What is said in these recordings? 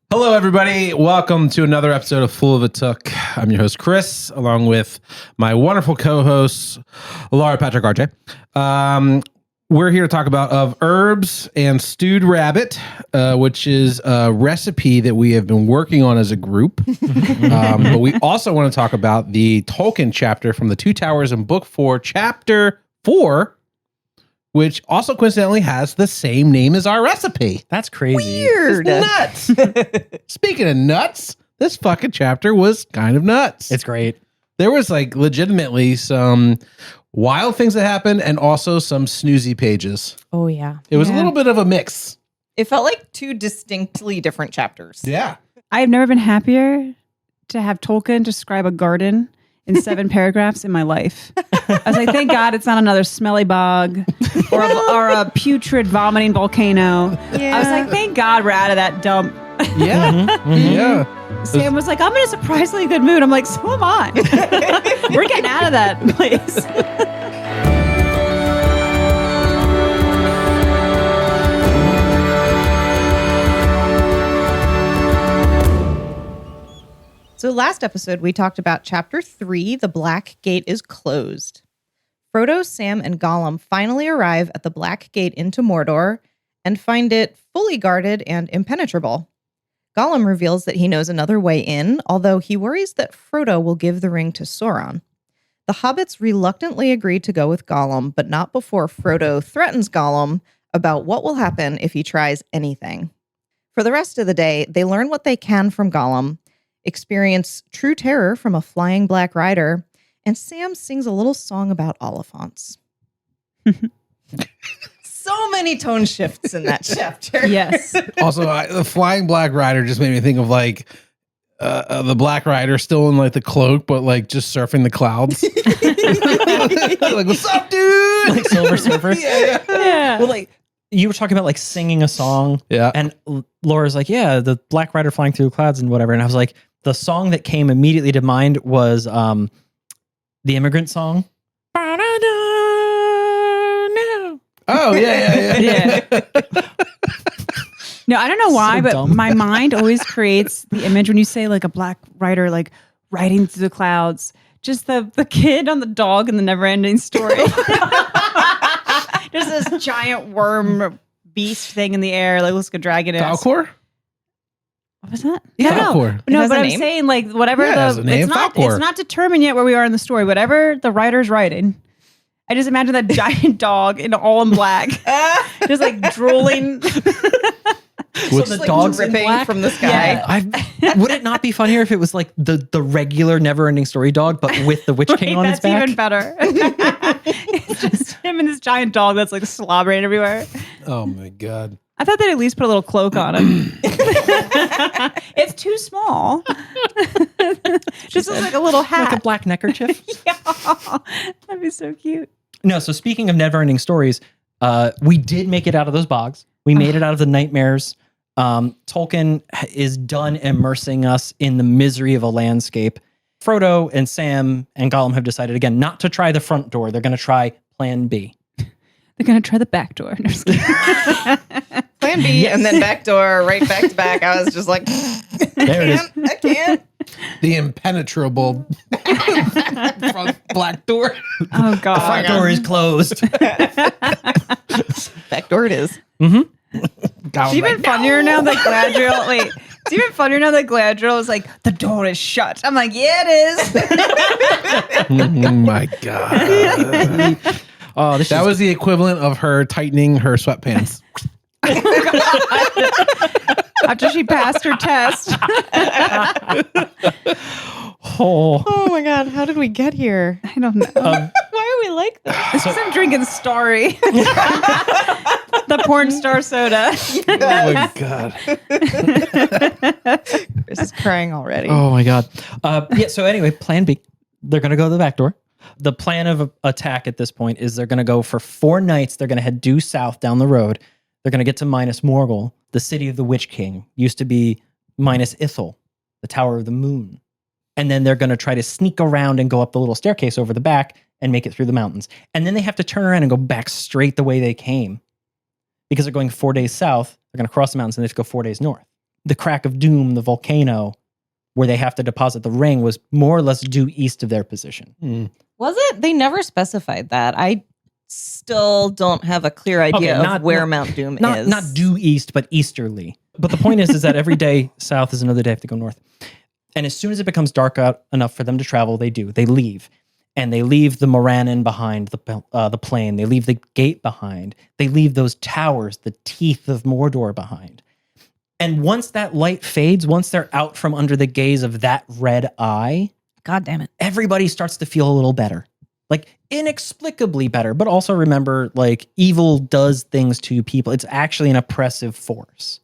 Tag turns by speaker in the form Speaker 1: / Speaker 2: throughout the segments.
Speaker 1: Hello, everybody. Welcome to another episode of Full of a Took. I'm your host, Chris, along with my wonderful co-hosts, Laura, Patrick, RJ. We're here to talk about Of Herbs and Stewed Rabbit, which is a recipe that we have been working on as a group. But we also want to talk about the Tolkien chapter from the Two Towers in Book 4, Chapter 4, which also coincidentally has the same name as our recipe.
Speaker 2: That's crazy.
Speaker 3: Weird.
Speaker 1: It's nuts. Speaking of nuts, this fucking chapter was kind of nuts.
Speaker 2: It's great.
Speaker 1: There was like legitimately some wild things that happened and also some snoozy pages.
Speaker 3: Oh, yeah.
Speaker 1: It was a little bit of a mix.
Speaker 3: It felt like two distinctly different chapters.
Speaker 1: Yeah.
Speaker 4: I have never been happier to have Tolkien describe a garden in 7 paragraphs in my life. I was like, thank God it's not another smelly bog or a putrid vomiting volcano. I was like, thank God we're out of that dump.
Speaker 1: Yeah. Yeah.
Speaker 4: Sam was like, I'm in a surprisingly good mood. I'm like, so am I. We're getting out of that place.
Speaker 3: So last episode, we talked about Chapter 3, The Black Gate is Closed. Frodo, Sam, and Gollum finally arrive at the Black Gate into Mordor and find it fully guarded and impenetrable. Gollum reveals that he knows another way in, although he worries that Frodo will give the ring to Sauron. The hobbits reluctantly agree to go with Gollum, but not before Frodo threatens Gollum about what will happen if he tries anything. For the rest of the day, they learn what they can from Gollum, experience true terror from a flying black rider, and Sam sings a little song about Oliphants. So many tone shifts in that chapter.
Speaker 4: Yes.
Speaker 1: Also, the flying black rider just made me think of like the black rider still in like the cloak, but like just surfing the clouds. Like, what's up, dude?
Speaker 2: Like Silver Surfer.
Speaker 4: Yeah.
Speaker 2: Well, like you were talking about like singing a song.
Speaker 1: Yeah.
Speaker 2: And Laura's like, yeah, the Black Rider flying through the clouds and whatever. And I was like, the song that came immediately to mind was the Immigrant Song.
Speaker 1: Oh, yeah.
Speaker 4: No, I don't know why,
Speaker 2: So
Speaker 4: but
Speaker 2: dumb.
Speaker 4: my mind always creates the image when you say like a black rider, like riding through the clouds. Just the kid on the dog in the never-ending story. Just this giant worm beast thing in the air, like looks like a dragon.
Speaker 1: Falcor?
Speaker 4: What was that?
Speaker 1: Yeah,
Speaker 4: No,
Speaker 1: Falcor.
Speaker 4: no,
Speaker 3: has
Speaker 4: but
Speaker 3: a
Speaker 4: I'm
Speaker 3: name?
Speaker 4: saying like whatever
Speaker 1: Yeah, it has a name, Falcor.
Speaker 4: it's not determined yet where we are in the story. Whatever the writer's writing. I just imagine that giant dog in all in black, just like drooling.
Speaker 2: So the
Speaker 3: Like
Speaker 2: dog's in
Speaker 3: dripping
Speaker 2: black?
Speaker 3: from the sky.
Speaker 2: Yeah. Would it not be funnier if it was like the regular never-ending story dog, but with the Witch King on his
Speaker 4: That's
Speaker 2: back?
Speaker 4: even better. It's just him and this giant dog that's like slobbering everywhere.
Speaker 1: Oh, my God.
Speaker 4: I thought they'd at least put a little cloak on him. It's too small. Just looks like a little hat.
Speaker 2: Like a black neckerchief?
Speaker 4: Yeah. That'd be so cute.
Speaker 2: No, so speaking of never-ending stories, we did make it out of those bogs. We made it out of the nightmares. Tolkien is done immersing us in the misery of a landscape. Frodo and Sam and Gollum have decided again not to try the front door. They're going to try Plan B.
Speaker 4: They're going to try the back door. No, just kidding.
Speaker 3: Plan B, and then backdoor, right back to back. I was just like,
Speaker 2: There it is.
Speaker 3: I can't.
Speaker 1: The impenetrable front black door.
Speaker 4: Oh, God.
Speaker 2: Front door is closed.
Speaker 3: Backdoor it is.
Speaker 4: It's even funnier now that Galadriel. Wait, it's even funnier now that Galadriel is like, the door is shut. I'm like, yeah, it is.
Speaker 1: Oh, my God.
Speaker 2: Oh, this
Speaker 1: That was the equivalent of her tightening her sweatpants.
Speaker 4: After she passed her test.
Speaker 3: Oh my God, how did we get here?
Speaker 4: I don't know.
Speaker 3: Why are we like this?
Speaker 4: This is I'm drinking Starry. The porn star soda.
Speaker 1: Oh, my God.
Speaker 3: Chris is crying already.
Speaker 2: Oh my God. Yeah. So anyway, Plan B. They're going to go to the back door. The plan of attack at this point is they're going to go for 4 nights. They're going to head due south down the road. They're going to get to Minas Morgul, the city of the Witch King. Used to be Minas Ithil, the Tower of the Moon. And then they're going to try to sneak around and go up the little staircase over the back and make it through the mountains. And then they have to turn around and go back straight the way they came. Because they're going 4 days south, they're going to cross the mountains and they have to go 4 days north. the Crack of Doom, the volcano, where they have to deposit the ring, was more or less due east of their position.
Speaker 3: Was it? They never specified that. I still don't have a clear idea of where Mount Doom is.
Speaker 2: Not due east, but easterly. But the point is that every day south is another day if they go north. And as soon as it becomes dark out enough for them to travel, they do. They leave. And they leave the Morannon behind, the plain. They leave the gate behind. They leave those towers, the teeth of Mordor behind. And once that light fades, once they're out from under the gaze of that red eye,
Speaker 3: God damn it,
Speaker 2: everybody starts to feel a little better. Like, inexplicably better. But also remember, like, evil does things to people. It's actually an oppressive force.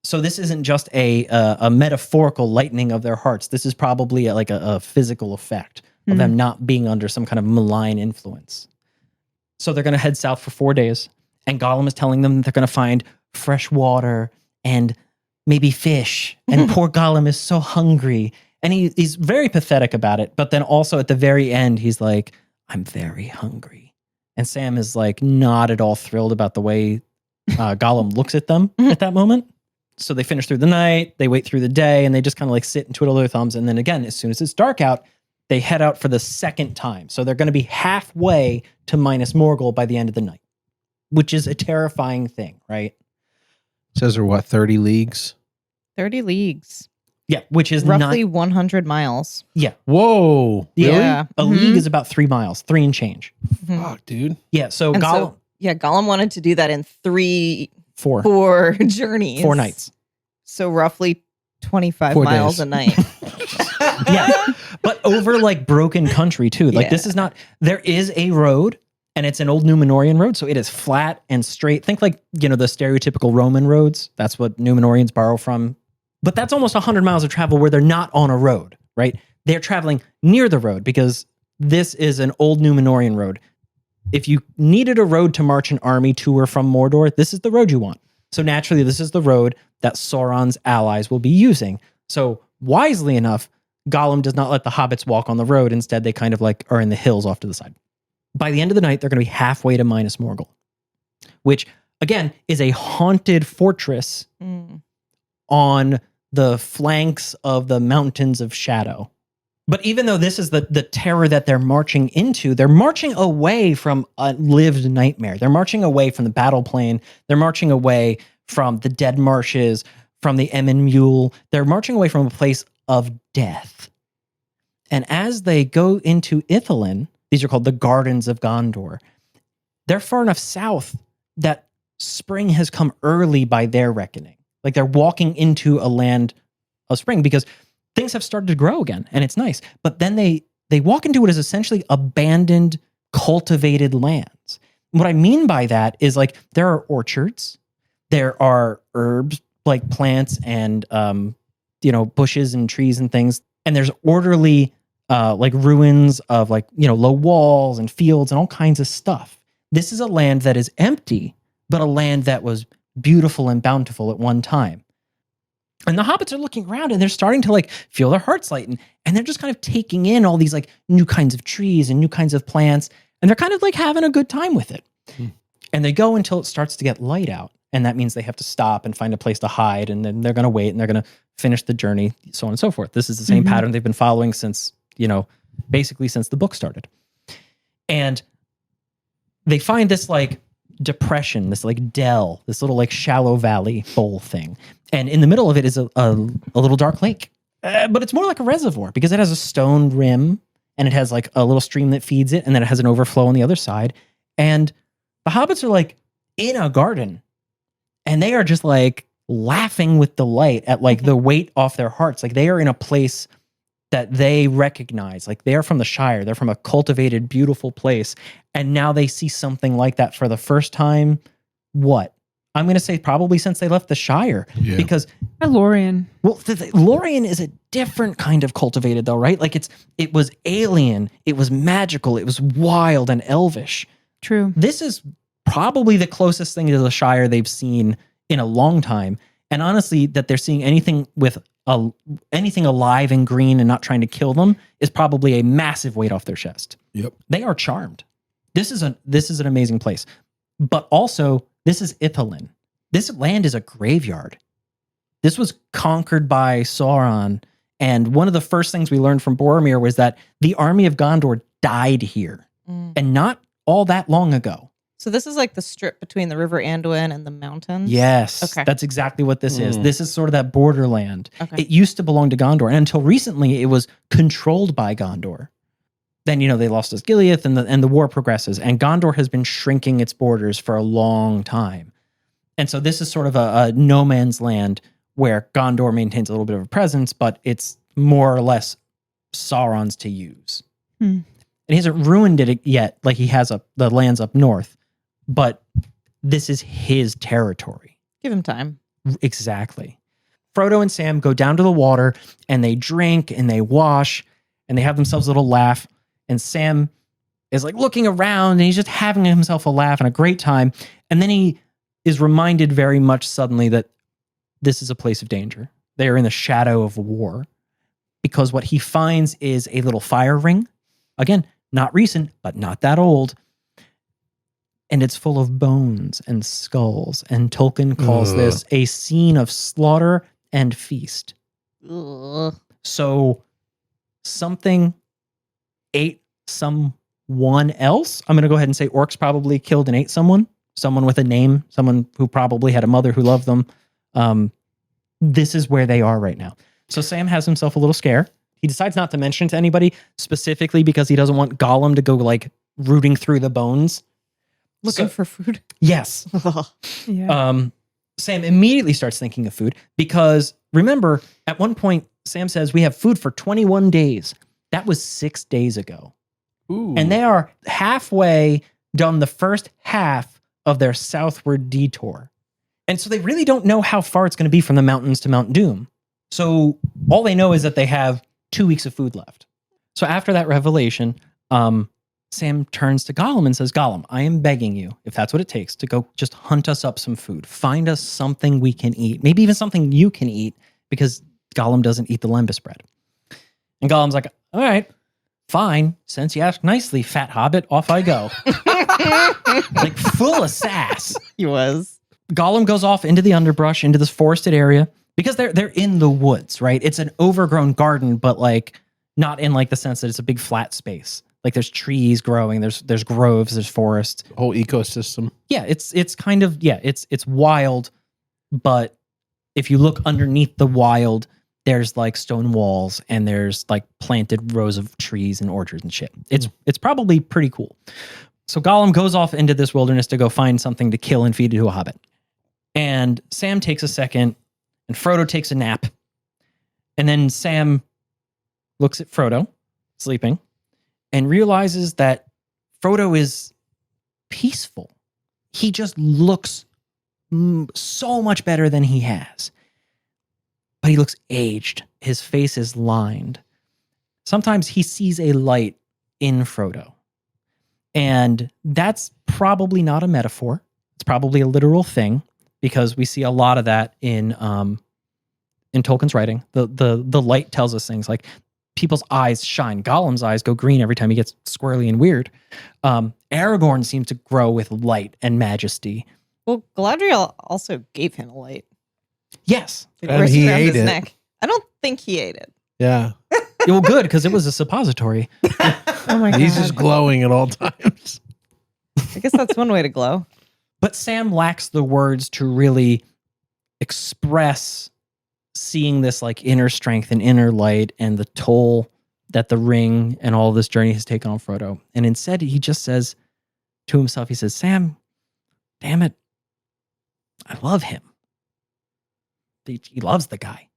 Speaker 2: So this isn't just a metaphorical lightening of their hearts. This is probably a physical effect of them not being under some kind of malign influence. So they're going to head south for 4 days. And Gollum is telling them they're going to find fresh water and maybe fish. And poor Gollum is so hungry. And he's very pathetic about it. But then also at the very end, he's like, I'm very hungry. And Sam is like not at all thrilled about the way Gollum looks at them at that moment. So they finish through the night, they wait through the day, and they just kind of like sit and twiddle their thumbs. And then again, as soon as it's dark out, they head out for the second time. So they're going to be halfway to Minas Morgul by the end of the night, which is a terrifying thing, right?
Speaker 1: Says they're what, 30 leagues?
Speaker 3: 30 leagues.
Speaker 2: Yeah, which is
Speaker 3: roughly 100 miles.
Speaker 2: Yeah.
Speaker 1: Whoa. Really?
Speaker 3: Yeah.
Speaker 2: A league is about 3 miles, 3 and change.
Speaker 1: Fuck, dude.
Speaker 2: Yeah, so
Speaker 3: And
Speaker 2: Gollum...
Speaker 3: Gollum wanted to do that in
Speaker 2: 4
Speaker 3: journeys.
Speaker 2: 4 nights.
Speaker 3: So roughly 25
Speaker 1: 4
Speaker 3: miles
Speaker 1: days.
Speaker 3: a night.
Speaker 2: Yeah, but over like broken country too. Like this is not, there is a road and it's an old Numenorian road. So it is flat and straight. Think like, the stereotypical Roman roads. That's what Numenorians borrow from. But that's almost 100 miles of travel where they're not on a road, right? They're traveling near the road because this is an old Numenorian road. If you needed a road to march an army to or from Mordor, this is the road you want. So naturally, this is the road that Sauron's allies will be using. So wisely enough, Gollum does not let the hobbits walk on the road. Instead, they kind of like are in the hills off to the side. By the end of the night, they're going to be halfway to Minas Morgul, which again is a haunted fortress on the flanks of the Mountains of Shadow. But even though this is the terror that they're marching into, they're marching away from a lived nightmare. They're marching away from the battle plain. They're marching away from the dead marshes, from the Emyn Muil. They're marching away from a place of death. And as they go into Ithilien, these are called the Gardens of Gondor. They're far enough south that spring has come early by their reckoning. Like they're walking into a land of spring because things have started to grow again and it's nice. But then they walk into what is essentially abandoned, cultivated lands. What I mean by that is like there are orchards, there are herbs like plants and bushes and trees and things, and there's orderly like ruins of like low walls and fields and all kinds of stuff. This is a land that is empty, but a land that was beautiful and bountiful at one time. And the hobbits are looking around and they're starting to like feel their hearts lighten, and they're just kind of taking in all these like new kinds of trees and new kinds of plants, and they're kind of like having a good time with it. And they go until it starts to get light out, and that means they have to stop and find a place to hide, and then they're going to wait and they're going to finish the journey, so on and so forth. This is the same pattern they've been following since, basically since the book started. And they find this like depression, this like dell, this little like shallow valley bowl thing. And in the middle of it is a little dark lake. But it's more like a reservoir because it has a stone rim and it has like a little stream that feeds it, and then it has an overflow on the other side. And the hobbits are like in a garden, and they are just like laughing with delight at like the weight off their hearts. Like they are in a place that they recognize. Like they are from the Shire. They're from a cultivated, beautiful place. And now they see something like that for the first time. What? I'm going to say probably since they left the Shire.
Speaker 1: Yeah.
Speaker 2: Because
Speaker 4: Lorien.
Speaker 2: well, Lorien is a different kind of cultivated though, right? Like it was alien, it was magical, it was wild and elvish.
Speaker 4: True.
Speaker 2: This is probably the closest thing to the Shire they've seen in a long time. And honestly, that they're seeing anything with anything alive and green and not trying to kill them is probably a massive weight off their chest.
Speaker 1: Yep.
Speaker 2: They are charmed. This is an amazing place. But also, this is Ithilien. This land is a graveyard. This was conquered by Sauron. And one of the first things we learned from Boromir was that the army of Gondor died here. And not all that long ago.
Speaker 3: So this is like the strip between the River Anduin and the mountains?
Speaker 2: Yes.
Speaker 3: Okay.
Speaker 2: That's exactly what this is. This is sort of that borderland.
Speaker 3: Okay.
Speaker 2: It used to belong to Gondor. And until recently, it was controlled by Gondor. Then, they lost Osgiliath and the war progresses. And Gondor has been shrinking its borders for a long time. And so this is sort of a no man's land where Gondor maintains a little bit of a presence, but it's more or less Sauron's to use. And he hasn't ruined it yet, like he has the lands up north, but this is his territory.
Speaker 3: Give him time.
Speaker 2: Exactly. Frodo and Sam go down to the water and they drink and they wash and they have themselves a little laugh. And Sam is like looking around and he's just having himself a laugh and a great time. And then he is reminded very much suddenly that this is a place of danger. They are in the shadow of war because what he finds is a little fire ring. Again, not recent, but not that old. And it's full of bones and skulls. And Tolkien calls this a scene of slaughter and feast.
Speaker 3: Ugh.
Speaker 2: So something ate someone else. I'm going to go ahead and say orcs probably killed and ate someone with a name, someone who probably had a mother who loved them. This is where they are right now. So Sam has himself a little scare. He decides not to mention it to anybody, specifically because he doesn't want Gollum to go like rooting through the bones.
Speaker 3: Looking for food.
Speaker 2: Yes.
Speaker 4: Yeah.
Speaker 2: Sam immediately starts thinking of food because remember, at one point, Sam says, we have food for 21 days. That was 6 days ago.
Speaker 1: Ooh.
Speaker 2: And they are halfway done the first half of their southward detour. And so they really don't know how far it's going to be from the mountains to Mount Doom. So all they know is that they have 2 weeks of food left. So after that revelation, Sam turns to Gollum and says, Gollum, I am begging you, if that's what it takes, to go just hunt us up some food. Find us something we can eat. Maybe even something you can eat, because Gollum doesn't eat the lembas bread. And Gollum's like, all right, fine. Since you ask nicely, fat hobbit, off I go. Like full of sass.
Speaker 3: He was.
Speaker 2: Gollum goes off into the underbrush, into this forested area, because they're in the woods, right? It's an overgrown garden, but like not in like the sense that it's a big flat space. Like there's trees growing, there's groves, there's forests.
Speaker 1: Whole ecosystem.
Speaker 2: Yeah, it's kind of, it's wild, but if you look underneath the wild, there's like stone walls and there's like planted rows of trees and orchards and shit. It's probably pretty cool. So Gollum goes off into this wilderness to go find something to kill and feed to a hobbit. And Sam takes a second and Frodo takes a nap. And then Sam looks at Frodo sleeping and realizes that Frodo is peaceful. He just looks so much better than he has. But he looks aged. His face is lined. Sometimes he sees a light in Frodo. And that's probably not a metaphor. It's probably a literal thing, because we see a lot of that in Tolkien's writing. The light tells us things like people's eyes shine. Gollum's eyes go green every time he gets squirrely and weird. Aragorn seems to grow with light and majesty.
Speaker 3: Well, Galadriel also gave him a light.
Speaker 2: Yes.
Speaker 3: Like,
Speaker 1: And
Speaker 3: wrist
Speaker 1: he
Speaker 3: around
Speaker 1: ate
Speaker 3: his
Speaker 1: it.
Speaker 3: neck. I don't think he ate it.
Speaker 1: Yeah.
Speaker 2: Well, good, because it was a suppository.
Speaker 3: Oh my god.
Speaker 1: He's just glowing at all times.
Speaker 3: I guess that's one way to glow.
Speaker 2: But Sam lacks the words to really express seeing this like inner strength and inner light and the toll that the ring and all this journey has taken on Frodo. And instead, he just says to himself, he says, Sam, damn it, I love him. He loves the guy.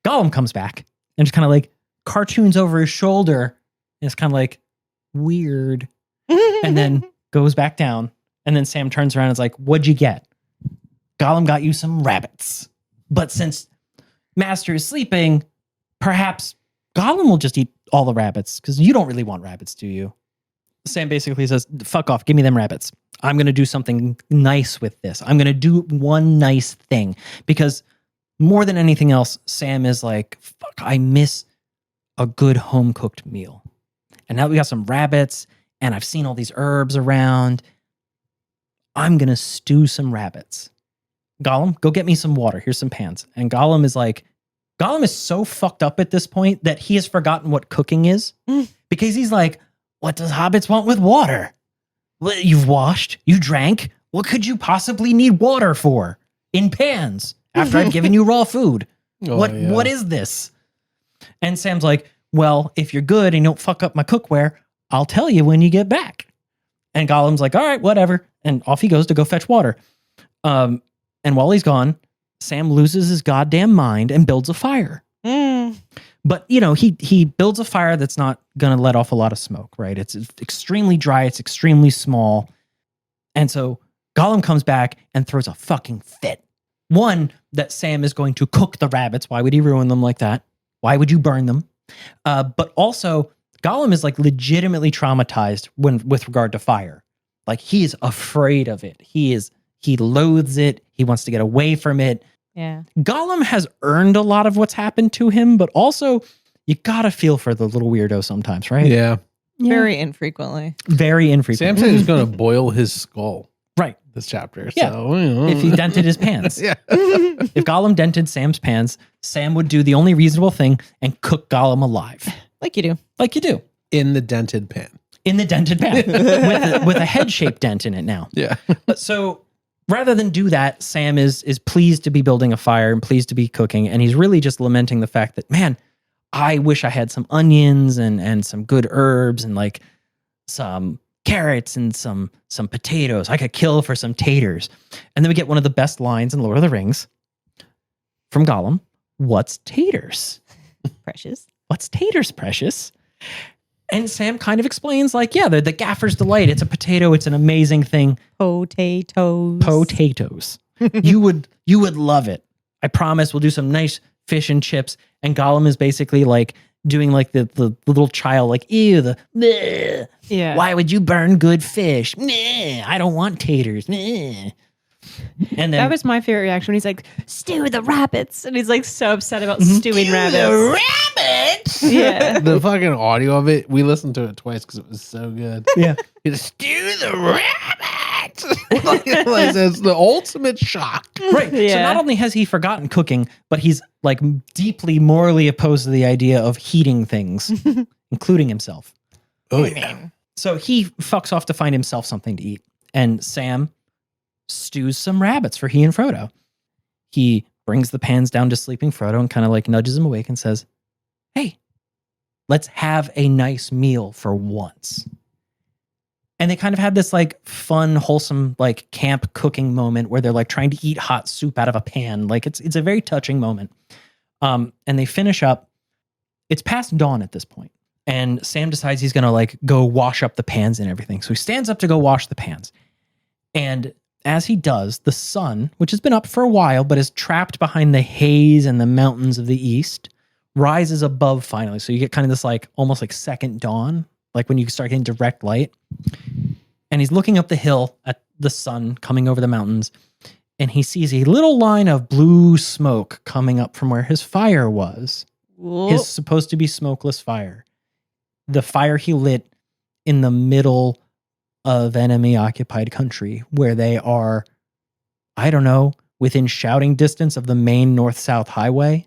Speaker 2: Gollum comes back and just kind of like cartoons over his shoulder. And it's kind of like weird. And then goes back down. And then Sam turns around and is like, what'd you get? Gollum got you some rabbits. But since Master is sleeping, perhaps Gollum will just eat all the rabbits, because you don't really want rabbits, do you? Sam basically says, fuck off, give me them rabbits. I'm going to do something nice with this. I'm going to do one nice thing, because more than anything else, Sam is like, fuck, I miss a good home-cooked meal. And now we got some rabbits, and I've seen all these herbs around. I'm going to stew some rabbits. Gollum, go get me some water. Here's some pans. And Gollum is so fucked up at this point that he has forgotten what cooking is because he's like, what does hobbits want with water? Well, you've washed, you drank. What could you possibly need water for in pans after I've given you raw food? What is this? And Sam's like, well, if you're good and you don't fuck up my cookware, I'll tell you when you get back. And Gollum's like, all right, whatever. And off he goes to go fetch water. And while he's gone, Sam loses his goddamn mind and builds a fire. But, he builds a fire that's not going to let off a lot of smoke, right? It's extremely dry. It's extremely small. And so Gollum comes back and throws a fucking fit. One, that Sam is going to cook the rabbits. Why would he ruin them like that? Why would you burn them? But also, Gollum is like legitimately traumatized with regard to fire. Like he is afraid of it. He loathes it. He wants to get away from it.
Speaker 3: Yeah.
Speaker 2: Gollum has earned a lot of what's happened to him, but also you gotta feel for the little weirdo sometimes, right?
Speaker 1: Yeah.
Speaker 3: Very infrequently.
Speaker 2: Very infrequently.
Speaker 1: Sam said he's going to boil his skull.
Speaker 2: Right.
Speaker 1: This chapter.
Speaker 2: Yeah.
Speaker 1: So,
Speaker 2: If he dented his pans.
Speaker 1: Yeah.
Speaker 2: If Gollum dented Sam's pans, Sam would do the only reasonable thing and cook Gollum alive.
Speaker 3: Like you do.
Speaker 2: Like you do.
Speaker 1: In the dented pan.
Speaker 2: In the dented pan. with a head-shaped dent in it now.
Speaker 1: Yeah.
Speaker 2: So rather than do that, Sam is pleased to be building a fire and pleased to be cooking. And he's really just lamenting the fact that, man, I wish I had some onions and some good herbs and like some carrots and some potatoes. I could kill for some taters. And then we get one of the best lines in Lord of the Rings from Gollum. What's taters?
Speaker 3: Precious.
Speaker 2: What's taters, precious? And Sam kind of explains like, yeah, they're the gaffer's delight. It's a potato. It's an amazing thing. Potatoes. You would love it. I promise we'll do some nice fish and chips. And Gollum is basically like doing like the little child, like, ew, bleh.
Speaker 4: Yeah.
Speaker 2: Why would you burn good fish? Bleh, I don't want taters. Bleh. And then
Speaker 4: That was my favorite reaction when he's like, stew the rabbits. And he's like so upset about stewing rabbits.
Speaker 2: Rabbits.
Speaker 4: Yeah.
Speaker 1: The fucking audio of it, we listened to it twice because it was so good.
Speaker 2: Yeah.
Speaker 1: Stew the rabbits. Like, it's the ultimate shock.
Speaker 2: Right. So
Speaker 4: Yeah.
Speaker 2: not only has he forgotten cooking, but he's like deeply morally opposed to the idea of heating things, including himself.
Speaker 1: Oh, yeah.
Speaker 2: So he fucks off to find himself something to eat. And Sam stews some rabbits for he and Frodo. He brings the pans down to sleeping Frodo and kind of like nudges him awake and says, hey, let's have a nice meal for once. And they kind of had this like fun, wholesome, like camp cooking moment where they're like trying to eat hot soup out of a pan. Like it's a very touching moment. And they finish up. It's past dawn at this point. And Sam decides he's going to like go wash up the pans and everything. So he stands up to go wash the pans. And as he does, the sun, which has been up for a while, but is trapped behind the haze and the mountains of the east, rises above finally. So you get kind of this like almost like second dawn, like when you start getting direct light. And he's looking up the hill at the sun coming over the mountains. And he sees a little line of blue smoke coming up from where his fire was.
Speaker 3: Whoa.
Speaker 2: His supposed to be smokeless fire. The fire he lit in the middle of enemy occupied country where they are, I don't know, within shouting distance of the main north-south highway.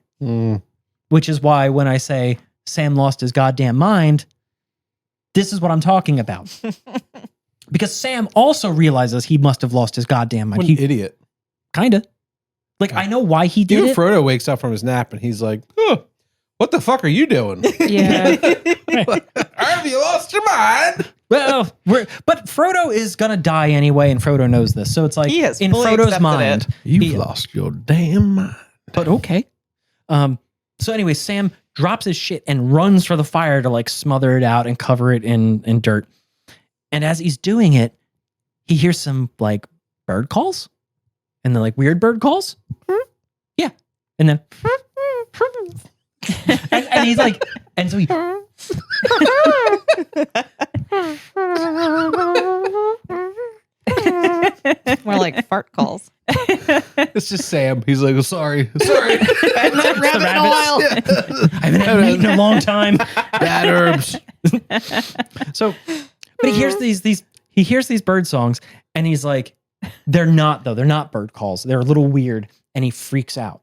Speaker 2: Which is why when I say Sam lost his goddamn mind, this is what I'm talking about. Because Sam also realizes he must have lost his goddamn mind.
Speaker 1: What an idiot.
Speaker 2: Kind of. Like, I know why he did
Speaker 1: Even
Speaker 2: it.
Speaker 1: Frodo wakes up from his nap and he's like, oh, what the fuck are you doing?
Speaker 4: Yeah.
Speaker 1: Have you lost your mind?
Speaker 2: Well, but Frodo is going to die anyway, and Frodo knows this. So it's like,
Speaker 3: He has
Speaker 2: in
Speaker 3: fully
Speaker 2: Frodo's
Speaker 3: accepted
Speaker 2: mind.
Speaker 3: it.
Speaker 1: You've lost your damn mind.
Speaker 2: But okay. So anyway, Sam drops his shit and runs for the fire to like smother it out and cover it in dirt. And as he's doing it, he hears some like bird calls and then like weird bird calls. Yeah. And then, and he's like, and so he,
Speaker 3: More like fart calls.
Speaker 1: It's just Sam. He's like, sorry.
Speaker 3: I haven't had rabbit in a while.
Speaker 2: I haven't had meat in a long time.
Speaker 1: Bad herbs.
Speaker 2: So, but he hears these bird songs and he's like, They're not, though. They're not bird calls. They're a little weird. And he freaks out.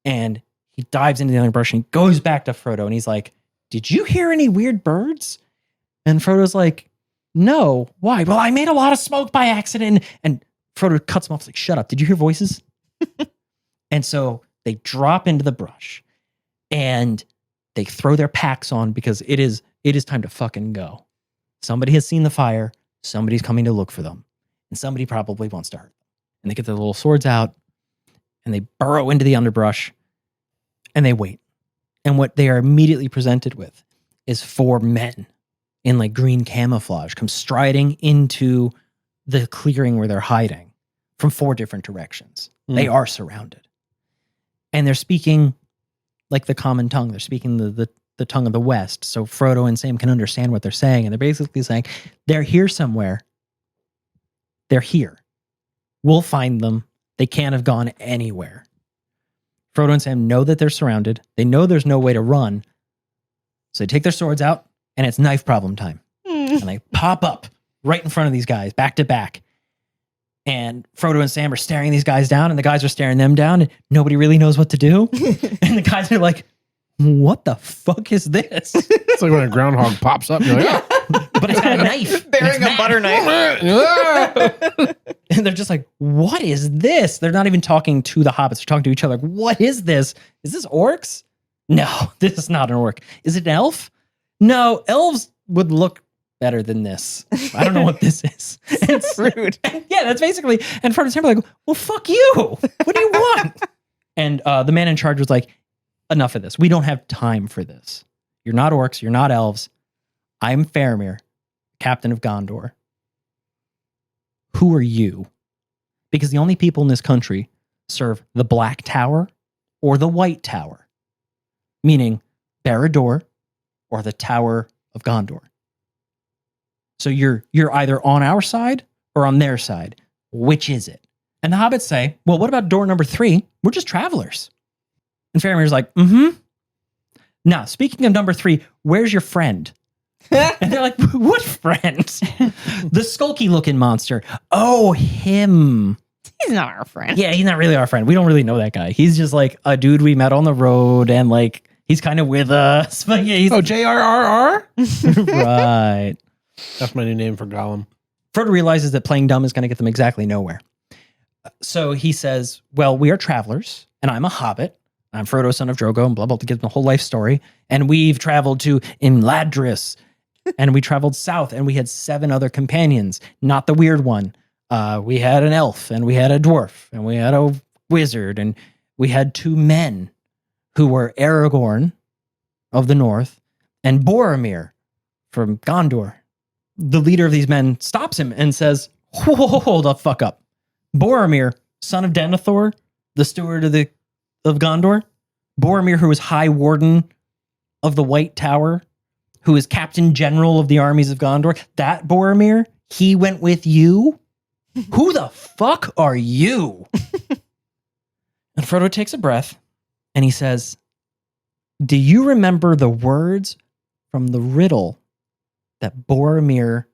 Speaker 2: And he dives into the underbrush and he goes back to Frodo and he's like, did you hear any weird birds? And Frodo's like, no. Why? Well, I made a lot of smoke by accident. And Frodo cuts him off. He's like, shut up. Did you hear voices? And so they drop into the brush and they throw their packs on because it is time to fucking go. Somebody has seen the fire. Somebody's coming to look for them. And somebody probably wants to hurt them. And they get their little swords out and they burrow into the underbrush and they wait. And what they are immediately presented with is 4 men in like green camouflage come striding into the clearing where they're hiding from 4 different directions. They are surrounded. And they're speaking like the common tongue. They're speaking the tongue of the West. So Frodo and Sam can understand what they're saying. And they're basically saying, they're here somewhere. They're here. We'll find them. They can't have gone anywhere. Frodo and Sam know that they're surrounded. They know there's no way to run. So they take their swords out and it's knife problem time. And they pop up right in front of these guys, back to back. And Frodo and Sam are staring these guys down and the guys are staring them down and nobody really knows what to do. And the guys are like, what the fuck is this?
Speaker 1: It's like when a groundhog pops up. You're like,
Speaker 2: But it's got a knife.
Speaker 3: Bearing a butter knife.
Speaker 2: And they're just like, what is this? They're not even talking to the hobbits. They're talking to each other. Like, what is this? Is this orcs? No, this is not an orc. Is it an elf? No, elves would look better than this. I don't know what this is. It's
Speaker 3: rude.
Speaker 2: Yeah, that's basically. And Frodo and Sam are like, well, fuck you. What do you want? And the man in charge was like, enough of this. We don't have time for this. You're not orcs. You're not elves. I'm Faramir, captain of Gondor. Who are you? Because the only people in this country serve the Black Tower or the White Tower, meaning Barad-dûr or the Tower of Gondor. So you're either on our side or on their side. Which is it? And the hobbits say, well, what about door number 3? We're just travelers. And Faramir's like, Now, speaking of number 3, where's your friend? And they're like, what friend? The skulky looking monster. Oh, him.
Speaker 3: He's not our friend.
Speaker 2: Yeah, he's not really our friend. We don't really know that guy. He's just like a dude we met on the road and like he's kind of with us. But yeah, he's
Speaker 1: JRRR?
Speaker 2: right.
Speaker 1: That's my new name for Gollum.
Speaker 2: Frodo realizes that playing dumb is going to get them exactly nowhere. So he says, well, we are travelers and I'm a hobbit. I'm Frodo, son of Drogo, and blah, blah, to give them the whole life story. And we've traveled to Imladris, and we traveled south, and we had 7 other companions, not the weird one. We had an elf, and we had a dwarf, and we had a wizard, and we had 2 men who were Aragorn of the north and Boromir from Gondor. The leader of these men stops him and says, hold the fuck up. Boromir, son of Denethor, the steward of Gondor, Boromir, who is High Warden of the White Tower, who is Captain General of the armies of Gondor, that Boromir, he went with you? Who the fuck are you? And Frodo takes a breath and he says, do you remember the words from the riddle that Boromir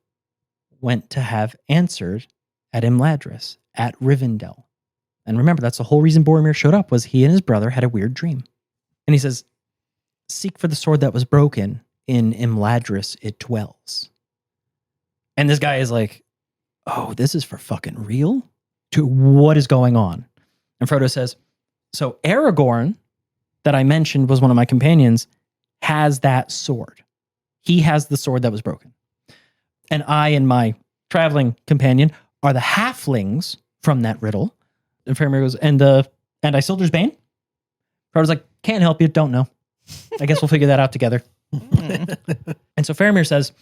Speaker 2: went to have answered at Imladris, at Rivendell? And remember, that's the whole reason Boromir showed up, was he and his brother had a weird dream. And he says, seek for the sword that was broken. In Imladris it dwells. And this guy is like, oh, this is for fucking real? To what is going on? And Frodo says, so Aragorn, that I mentioned was one of my companions, has that sword. He has the sword that was broken. And I and my traveling companion are the halflings from that riddle. And Faramir goes, and Isildur's Bane? Frodo's like, can't help you, don't know. I guess we'll figure that out together. And so Faramir says,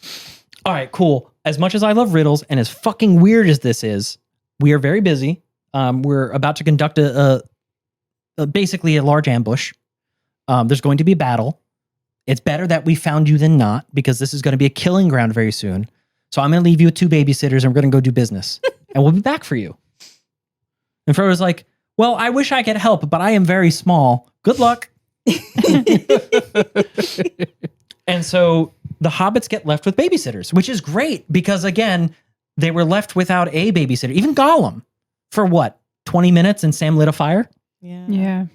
Speaker 2: all right, cool. As much as I love riddles and as fucking weird as this is, we are very busy. We're about to conduct basically a large ambush. There's going to be a battle. It's better that we found you than not, because this is going to be a killing ground very soon. So I'm going to leave you with 2 babysitters and we're going to go do business. And we'll be back for you. And Frodo's like, well, I wish I could help, but I am very small. Good luck. And so the hobbits get left with babysitters, which is great because, again, they were left without a babysitter. Even Gollum, for what, 20 minutes, and Sam lit a fire.
Speaker 4: Yeah.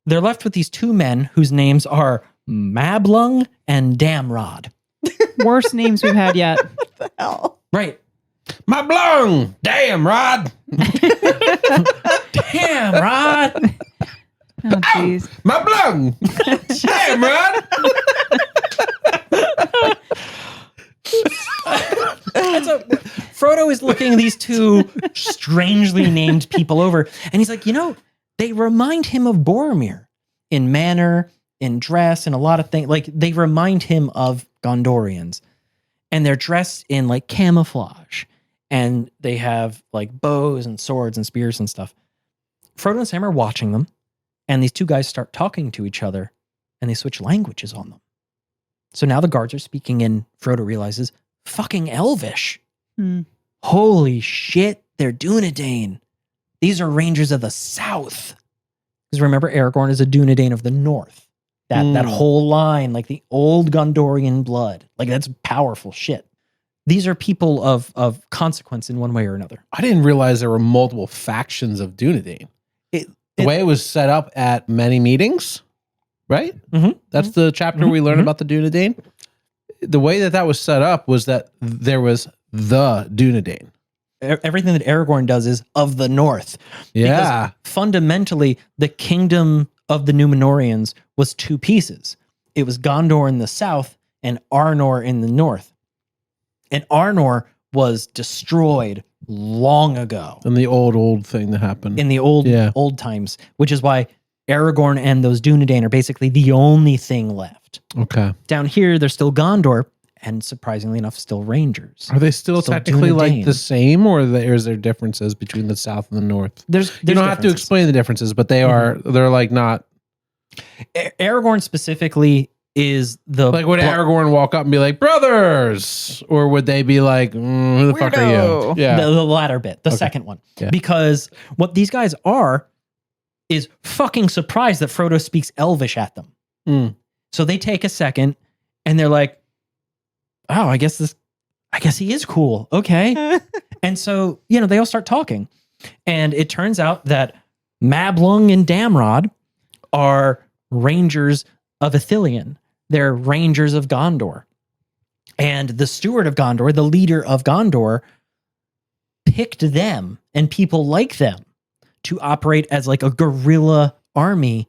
Speaker 2: They're left with these two men whose names are Mablung and Damrod.
Speaker 4: Worst names we've had yet.
Speaker 3: What the hell?
Speaker 2: Right.
Speaker 1: My blung! Damn, Rod!
Speaker 2: Damn, Rod.
Speaker 4: Oh, jeez.
Speaker 1: My blung! Damn, Rod!
Speaker 2: And so Frodo is looking these two strangely named people over, and he's like, they remind him of Boromir in manner, in dress, and a lot of things. Like, they remind him of Gondorians, and they're dressed in like camouflage, and they have like bows and swords and spears and stuff. Frodo and Sam are watching them, and these two guys start talking to each other, and they switch languages on them. So now the guards are speaking in, Frodo realizes, fucking Elvish. Holy shit, they're Dunedain. These are Rangers of the South. Because remember, Aragorn is a Dunedain of the North. That whole line, like the old Gondorian blood. Like, that's powerful shit. These are people of consequence in one way or another.
Speaker 1: I didn't realize there were multiple factions of Dunedain. The way it was set up at many meetings, right?
Speaker 2: Mm-hmm.
Speaker 1: That's the chapter we learn about the Dunedain. The way that was set up was that there was the Dunedain.
Speaker 2: Everything that Aragorn does is of the North.
Speaker 1: Yeah.
Speaker 2: Because fundamentally, the kingdom of the Númenóreans was two pieces. It was Gondor in the south and Arnor in the north. And Arnor was destroyed long ago.
Speaker 1: And the old thing that happened.
Speaker 2: In the old times, which is why Aragorn and those Dunedain are basically the only thing left.
Speaker 1: Okay.
Speaker 2: Down here, they're still Gondor, and surprisingly enough, still Rangers.
Speaker 1: Are they still technically like the same, or is there differences between the south and the north?
Speaker 2: There's
Speaker 1: you don't have to explain the differences, but they're like not.
Speaker 2: Aragorn specifically is the
Speaker 1: like, would Aragorn walk up and be like, brothers, or would they be like, who the fuck are you? Yeah,
Speaker 2: the latter bit, the second one,
Speaker 1: yeah.
Speaker 2: Because what these guys are is fucking surprised that Frodo speaks Elvish at them. So they take a second and they're like, oh, I guess he is cool. Okay. And so, they all start talking. And it turns out that Mablung and Damrod are rangers of Ithilien. They're rangers of Gondor. And the steward of Gondor, the leader of Gondor, picked them and people like them to operate as like a guerrilla army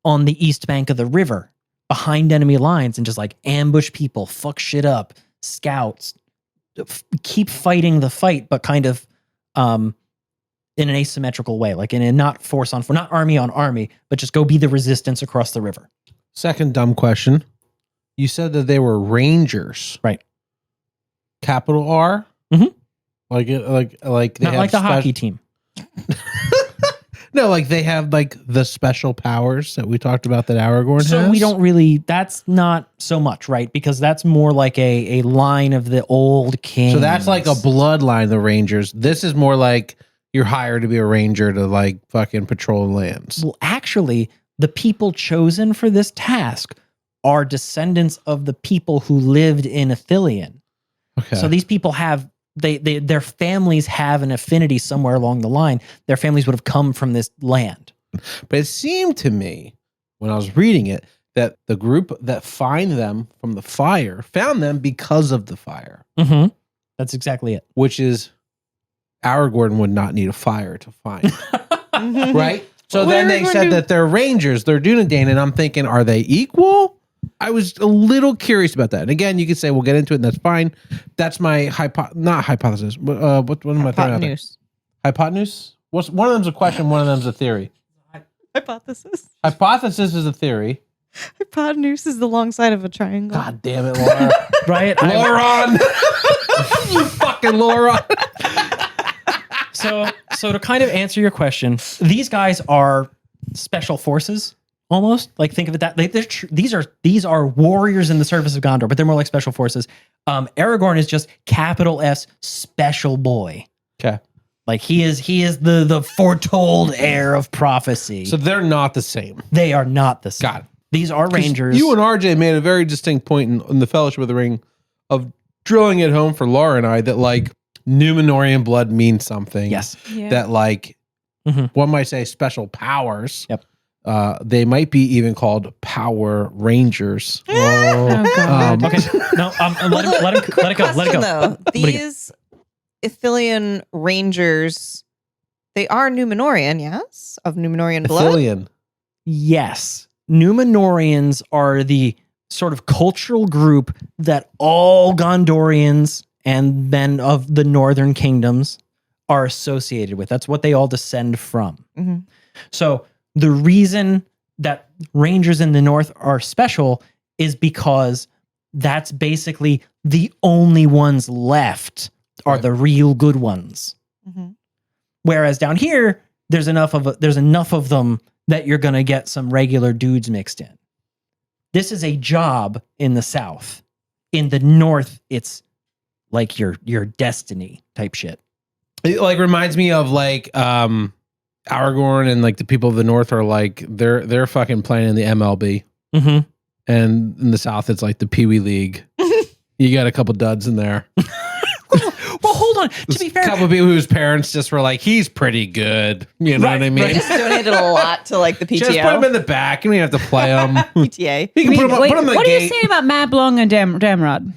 Speaker 2: on the east bank of the river, behind enemy lines, and just like ambush people, fuck shit up, scouts, keep fighting the fight, but kind of in an asymmetrical way, like in a not not army on army, but just go be the resistance across the river.
Speaker 1: Second dumb question. You said that they were Rangers,
Speaker 2: right?
Speaker 1: Capital R, like they
Speaker 2: not
Speaker 1: have
Speaker 2: like the hockey team.
Speaker 1: No, like they have like the special powers that we talked about that Aragorn has.
Speaker 2: So we don't really, that's not so much, right? Because that's more like a line of the old king.
Speaker 1: So that's like a bloodline of the Rangers. This is more like you're hired to be a ranger to like fucking patrol lands.
Speaker 2: Well, actually, the people chosen for this task are descendants of the people who lived in Ithilien.
Speaker 1: Okay.
Speaker 2: So these people have, their families have an affinity somewhere along the line. Their families would have come from this land.
Speaker 1: But it seemed to me when I was reading it that the group that find them from the fire found them because of the fire.
Speaker 2: Mm-hmm. That's exactly it.
Speaker 1: Which is Aragorn would not need a fire to find. Right? So then they said that they're Rangers, they're Dunedain, and I'm thinking, are they equal? I was a little curious about that. And again, you could say we'll get into it, and that's fine. That's my not hypothesis. But what am I throwing out there? Hypotenuse? One of them's a question, one of them's a theory.
Speaker 3: Hypothesis.
Speaker 1: Hypothesis is a theory.
Speaker 3: Hypotenuse is the long side of a triangle.
Speaker 1: God damn it, Laura.
Speaker 2: Right?
Speaker 1: Lauron! You fucking Lauron!
Speaker 2: So to kind of answer your question, these guys are special forces, almost. Like, think of it that these are warriors in the service of Gondor, but they're more like special forces. Aragorn is just capital S special boy.
Speaker 1: Okay.
Speaker 2: Like he is the foretold heir of prophecy.
Speaker 1: So they're not the same.
Speaker 2: They are not the same.
Speaker 1: Got it.
Speaker 2: These are Rangers.
Speaker 1: You and RJ made a very distinct point in the Fellowship of the Ring of drilling it home for Laura and I that like Numenorian blood means something.
Speaker 2: Yes.
Speaker 4: Yeah.
Speaker 1: That like
Speaker 2: Mhm.
Speaker 1: one might say special powers.
Speaker 2: Yep.
Speaker 1: They might be even called Power Rangers.
Speaker 4: Oh, God.
Speaker 2: Okay. No. Let it go. Let it go.
Speaker 3: Question, though.
Speaker 2: What do you got?
Speaker 3: These Ithilien Rangers, they are Numenorian, yes? Of Numenorian blood?
Speaker 1: Ithilien.
Speaker 2: Yes. Numenorians are the sort of cultural group that all Gondorians and then of the northern kingdoms are associated with. That's what they all descend from.
Speaker 3: Mhm.
Speaker 2: So the reason that Rangers in the North are special is because that's basically the only ones left are
Speaker 1: Right.
Speaker 2: the real good ones.
Speaker 3: Mhm.
Speaker 2: Whereas down here, there's enough of them that you're going to get some regular dudes mixed in. This is a job in the South. In the North, it's like your destiny type shit.
Speaker 1: It like reminds me of like Aragorn and like the people of the North are like they're fucking playing in the MLB.
Speaker 2: Mm-hmm.
Speaker 1: And in the South, it's like the Pee Wee League. You got a couple duds in there.
Speaker 2: Well, hold on. To be
Speaker 1: A
Speaker 2: fair,
Speaker 1: couple people whose parents just were like, he's pretty good. You know
Speaker 2: Right,
Speaker 1: what I mean?
Speaker 2: right.
Speaker 3: Just donated a lot to like the PTO.
Speaker 1: Just put him in the back. You don't have to play him.
Speaker 3: PTA.
Speaker 1: You can put him on the
Speaker 4: what are you
Speaker 1: gate.
Speaker 4: saying about Matt Blong and Damrod?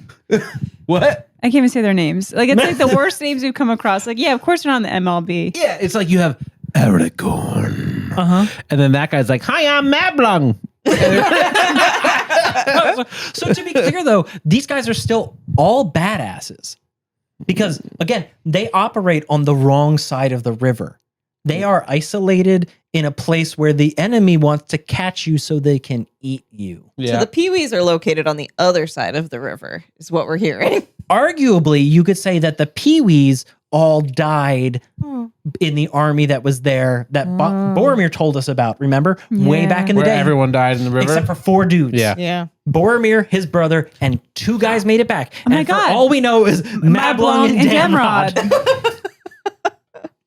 Speaker 1: What?
Speaker 4: I can't even say their names. Like it's like the worst names we've come across. Like, yeah, of course they're on the MLB.
Speaker 1: Yeah, it's like you have Aragorn.
Speaker 2: uh-huh.
Speaker 1: And then that guy's like, hi, I'm Matt Blung.
Speaker 2: So to be clear, though, these guys are still all badasses because, again, they operate on the wrong side of the river. They are isolated in a place where the enemy wants to catch you so they can eat you.
Speaker 3: So the Pee-wees are located on the other side of the river, is what we're hearing.
Speaker 2: Arguably, you could say that the Pee-wees all died in the army that was there that Boromir told us about, remember? Way
Speaker 4: Yeah.
Speaker 2: back in the
Speaker 1: Where
Speaker 2: day.
Speaker 1: everyone died in the river.
Speaker 2: Except for 4 dudes.
Speaker 1: Yeah.
Speaker 3: Yeah.
Speaker 2: Boromir, his brother, and 2 guys made it back.
Speaker 4: Oh my
Speaker 2: and for
Speaker 4: God.
Speaker 2: all we know is Mablung and Damrod.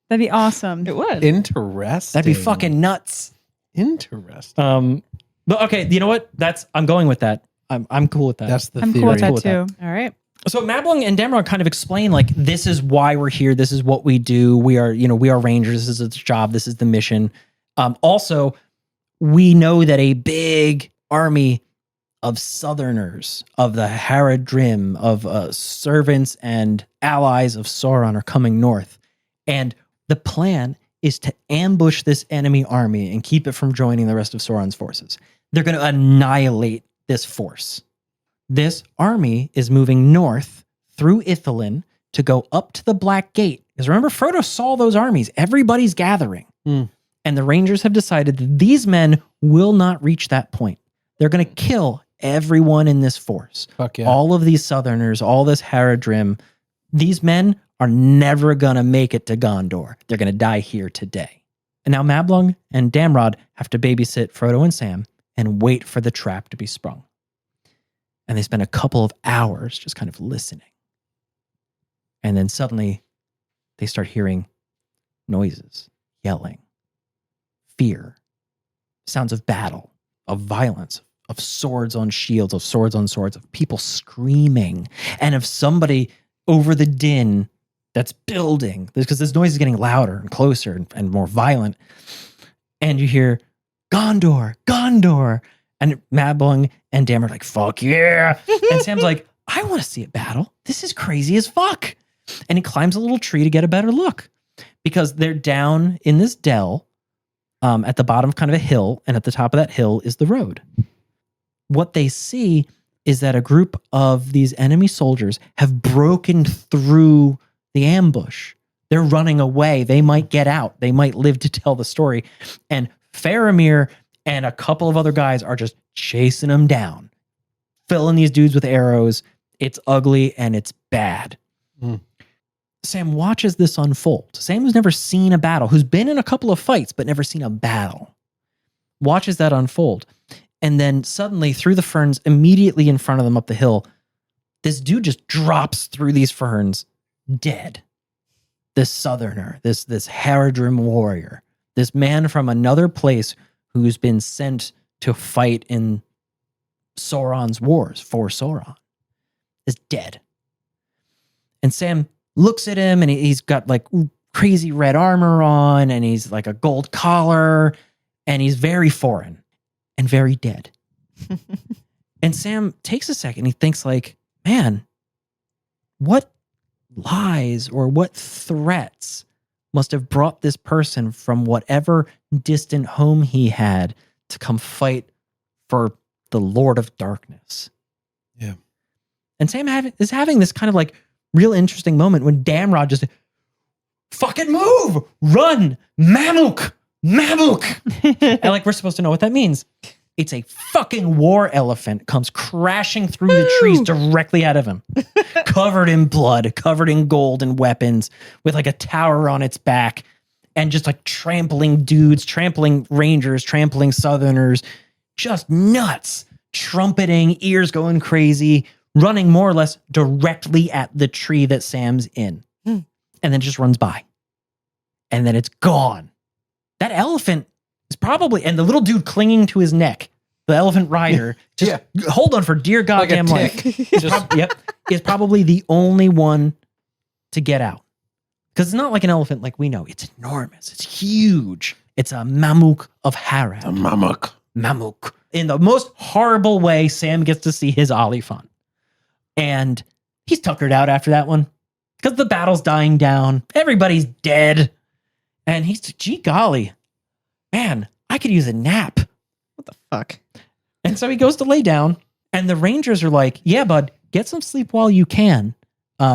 Speaker 4: That'd be awesome.
Speaker 3: It would.
Speaker 1: Interesting.
Speaker 2: That'd be fucking nuts.
Speaker 1: interesting.
Speaker 2: But okay, you know what? I'm going with that. I'm cool with that.
Speaker 1: That's the
Speaker 4: I'm
Speaker 1: theory.
Speaker 4: cool with that
Speaker 2: Cool with
Speaker 4: too.
Speaker 3: All right.
Speaker 2: So Mablung and Damrod kind of explain like this is why we're here. This is what we do. We are rangers. This is the job. This is the mission. Also, we know that a big army of Southerners, of the Haradrim, of servants and allies of Sauron are coming north. And the plan is to ambush this enemy army and keep it from joining the rest of Sauron's forces. They're going to annihilate this force. This army is moving north through Ithilien to go up to the Black Gate. Because remember, Frodo saw those armies. Everybody's gathering.
Speaker 1: Hmm.
Speaker 2: And the Rangers have decided that these men will not reach that point. They're going to kill everyone in this force.
Speaker 1: Fuck yeah.
Speaker 2: All of these Southerners, all this Haradrim. These men are never going to make it to Gondor. They're going to die here today. And now Mablung and Damrod have to babysit Frodo and Sam and wait for the trap to be sprung. And they spend a couple of hours just kind of listening. And then suddenly they start hearing noises, yelling, fear, sounds of battle, of violence, of swords on shields, of swords on swords, of people screaming, and of somebody over the din that's building. Because this noise is getting louder and closer and more violent. And you hear, Gondor, Gondor. And Mablung and Dam are like, fuck yeah. And Sam's like, I want to see a battle. This is crazy as fuck. And he climbs a little tree to get a better look because they're down in this dell at the bottom of kind of a hill. And at the top of that hill is the road. What they see is that a group of these enemy soldiers have broken through the ambush. They're running away. They might get out. They might live to tell the story. And Faramir and a couple of other guys are just chasing them down, filling these dudes with arrows. It's ugly and it's bad.
Speaker 1: Mm.
Speaker 2: Sam watches this unfold. Sam, who's never seen a battle, who's been in a couple of fights, but never seen a battle, watches that unfold. And then suddenly through the ferns, immediately in front of them up the hill, this dude just drops through these ferns dead. This Southerner, this Haradrim warrior, this man from another place who's been sent to fight in Sauron's wars for Sauron, is dead. And Sam looks at him and he's got like crazy red armor on and he's like a gold collar and he's very foreign and very dead. And Sam takes a second. He thinks like, man, what lies or what threats must have brought this person from whatever distant home he had to come fight for the Lord of Darkness.
Speaker 1: Yeah.
Speaker 2: And Sam is having this kind of like real interesting moment when Damrod just fucking move, run, Mamuk. And like, we're supposed to know what that means. It's a fucking war elephant comes crashing through the trees directly out of him, covered in blood, covered in gold and weapons, with like a tower on its back, and just like trampling dudes, trampling rangers, trampling southerners, just nuts, trumpeting, ears going crazy, running more or less directly at the tree that Sam's in, and then just runs by. And then it's gone. That elephant is probably, and the little dude clinging to his neck, the elephant rider, just hold on for dear goddamn life. Is probably the only one to get out. Because it's not like an elephant like we know. It's enormous. It's huge. It's a Mamuk of Harad.
Speaker 1: A Mamuk.
Speaker 2: Mamuk. In the most horrible way, Sam gets to see his Oliphant. And he's tuckered out after that one. Because the battle's dying down. Everybody's dead. And he's, gee golly, man, I could use a nap.
Speaker 3: What the fuck?
Speaker 2: And so he goes to lay down. And the Rangers are like, yeah, bud, get some sleep while you can.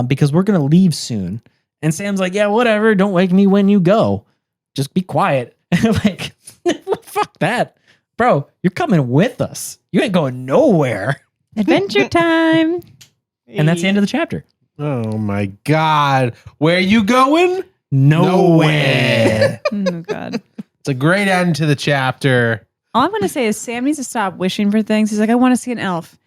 Speaker 2: Because we're going to leave soon. And Sam's like, yeah, whatever. Don't wake me when you go. Just be quiet. And like, fuck that. Bro, you're coming with us. You ain't going nowhere.
Speaker 4: Adventure time.
Speaker 2: And that's the end of the chapter.
Speaker 1: Oh my God. Where you going?
Speaker 2: Nowhere.
Speaker 4: Oh, God.
Speaker 1: It's a great end to the chapter.
Speaker 4: All I'm going to say is Sam needs to stop wishing for things. He's like, I want to see an elf.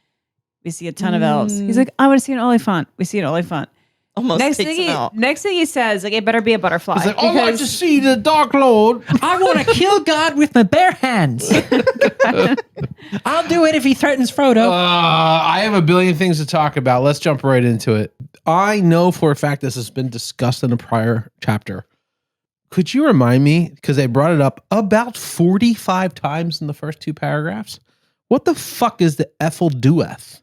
Speaker 4: We see a ton of elves. He's like, I want to see an Oliphant. We see an Oliphant.
Speaker 3: Almost
Speaker 4: Next
Speaker 3: takes
Speaker 4: thing,
Speaker 3: him out.
Speaker 4: next thing he says, like, it better be a butterfly.
Speaker 1: He's like, I want to see the Dark Lord.
Speaker 2: I want to kill God with my bare hands. I'll do it if he threatens Frodo.
Speaker 1: I have a billion things to talk about. Let's jump right into it. I know for a fact this has been discussed in a prior chapter. Could you remind me, because they brought it up about 45 times in the first two paragraphs, what the fuck is the Ithilien?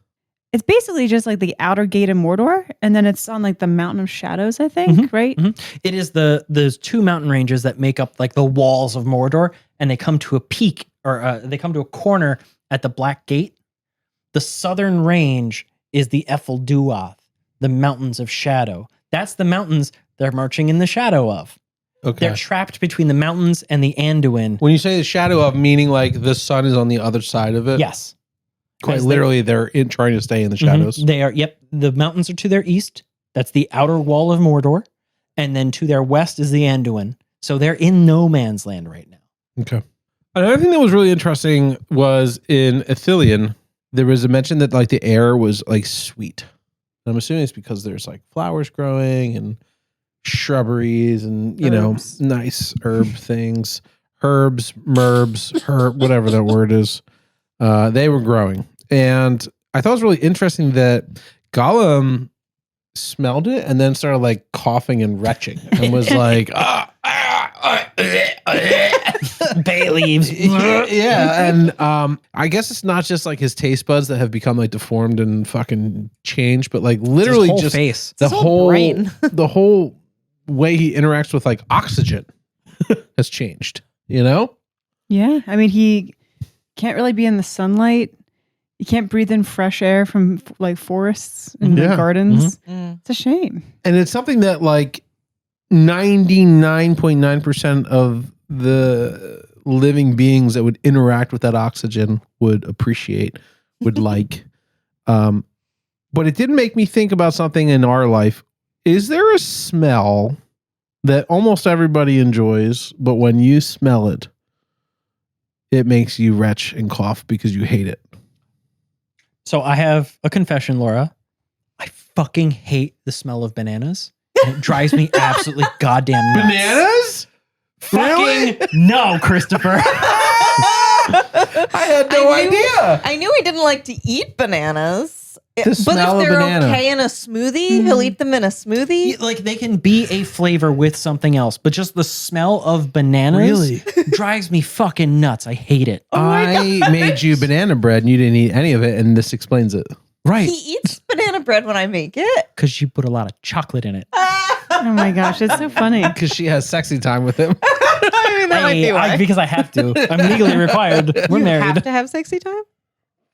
Speaker 4: It's basically just like the outer gate of Mordor, and then it's on like the Mountain of Shadows, I think, right?
Speaker 2: Mm-hmm. It is those two mountain ranges that make up like the walls of Mordor, and they come to a peak, or they come to a corner at the Black Gate. The southern range is the Ithilien, the Mountains of Shadow. That's the mountains they're marching in the shadow of.
Speaker 1: Okay.
Speaker 2: They're trapped between the mountains and the Anduin.
Speaker 1: When you say the shadow of, meaning like the sun is on the other side of it?
Speaker 2: Yes.
Speaker 1: Quite literally, they're trying to stay in the shadows.
Speaker 2: They are, yep. The mountains are to their east. That's the outer wall of Mordor. And then to their west is the Anduin. So they're in no man's land right now.
Speaker 1: Okay. Another thing that was really interesting was in Ithilien, there was a mention that like the air was like sweet. And I'm assuming it's because there's like flowers growing and shrubberies and, you
Speaker 3: Herbs.
Speaker 1: know, nice herb things. Herbs, merbs, whatever that word is. They were growing. And I thought it was really interesting that Gollum smelled it and then started like coughing and retching and was like,
Speaker 2: bay leaves.
Speaker 1: yeah. And I guess it's not just like his taste buds that have become like deformed and fucking changed, but like literally
Speaker 2: His whole
Speaker 1: just
Speaker 2: face.
Speaker 1: the
Speaker 3: His whole brain.
Speaker 1: the whole way he interacts with like oxygen has changed, you know?
Speaker 4: Yeah. I mean, he can't really be in the sunlight. You can't breathe in fresh air from like forests and like,
Speaker 1: Yeah.
Speaker 4: gardens.
Speaker 3: Mm.
Speaker 4: It's a shame.
Speaker 1: And it's something that like 99.9% of the living beings that would interact with that oxygen would appreciate, would like. But it did make me think about something in our life. Is there a smell that almost everybody enjoys, but when you smell it, it makes you retch and cough because you hate it?
Speaker 2: So I have a confession, Laura. I fucking hate the smell of bananas. And it drives me absolutely goddamn nuts.
Speaker 1: Bananas?
Speaker 2: Fucking no, Christopher.
Speaker 1: I had no idea.
Speaker 3: I knew he didn't like to eat bananas.
Speaker 1: The
Speaker 5: But
Speaker 1: smell
Speaker 5: if
Speaker 1: of
Speaker 5: they're
Speaker 1: banana.
Speaker 5: okay in a smoothie, he'll eat them in a smoothie.
Speaker 2: Like they can be a flavor with something else, but just the smell of bananas
Speaker 1: Really?
Speaker 2: drives me fucking nuts. I hate it.
Speaker 1: I made you banana bread and you didn't eat any of it, and this explains it.
Speaker 2: Right.
Speaker 5: He eats banana bread when I make it.
Speaker 2: Because you put a lot of chocolate in it.
Speaker 4: Oh my gosh, it's so funny.
Speaker 1: Because she has sexy time with him.
Speaker 5: I mean, that might be why.
Speaker 2: Because I have to. I'm legally required. We're
Speaker 3: You
Speaker 2: married.
Speaker 3: have to have sexy time?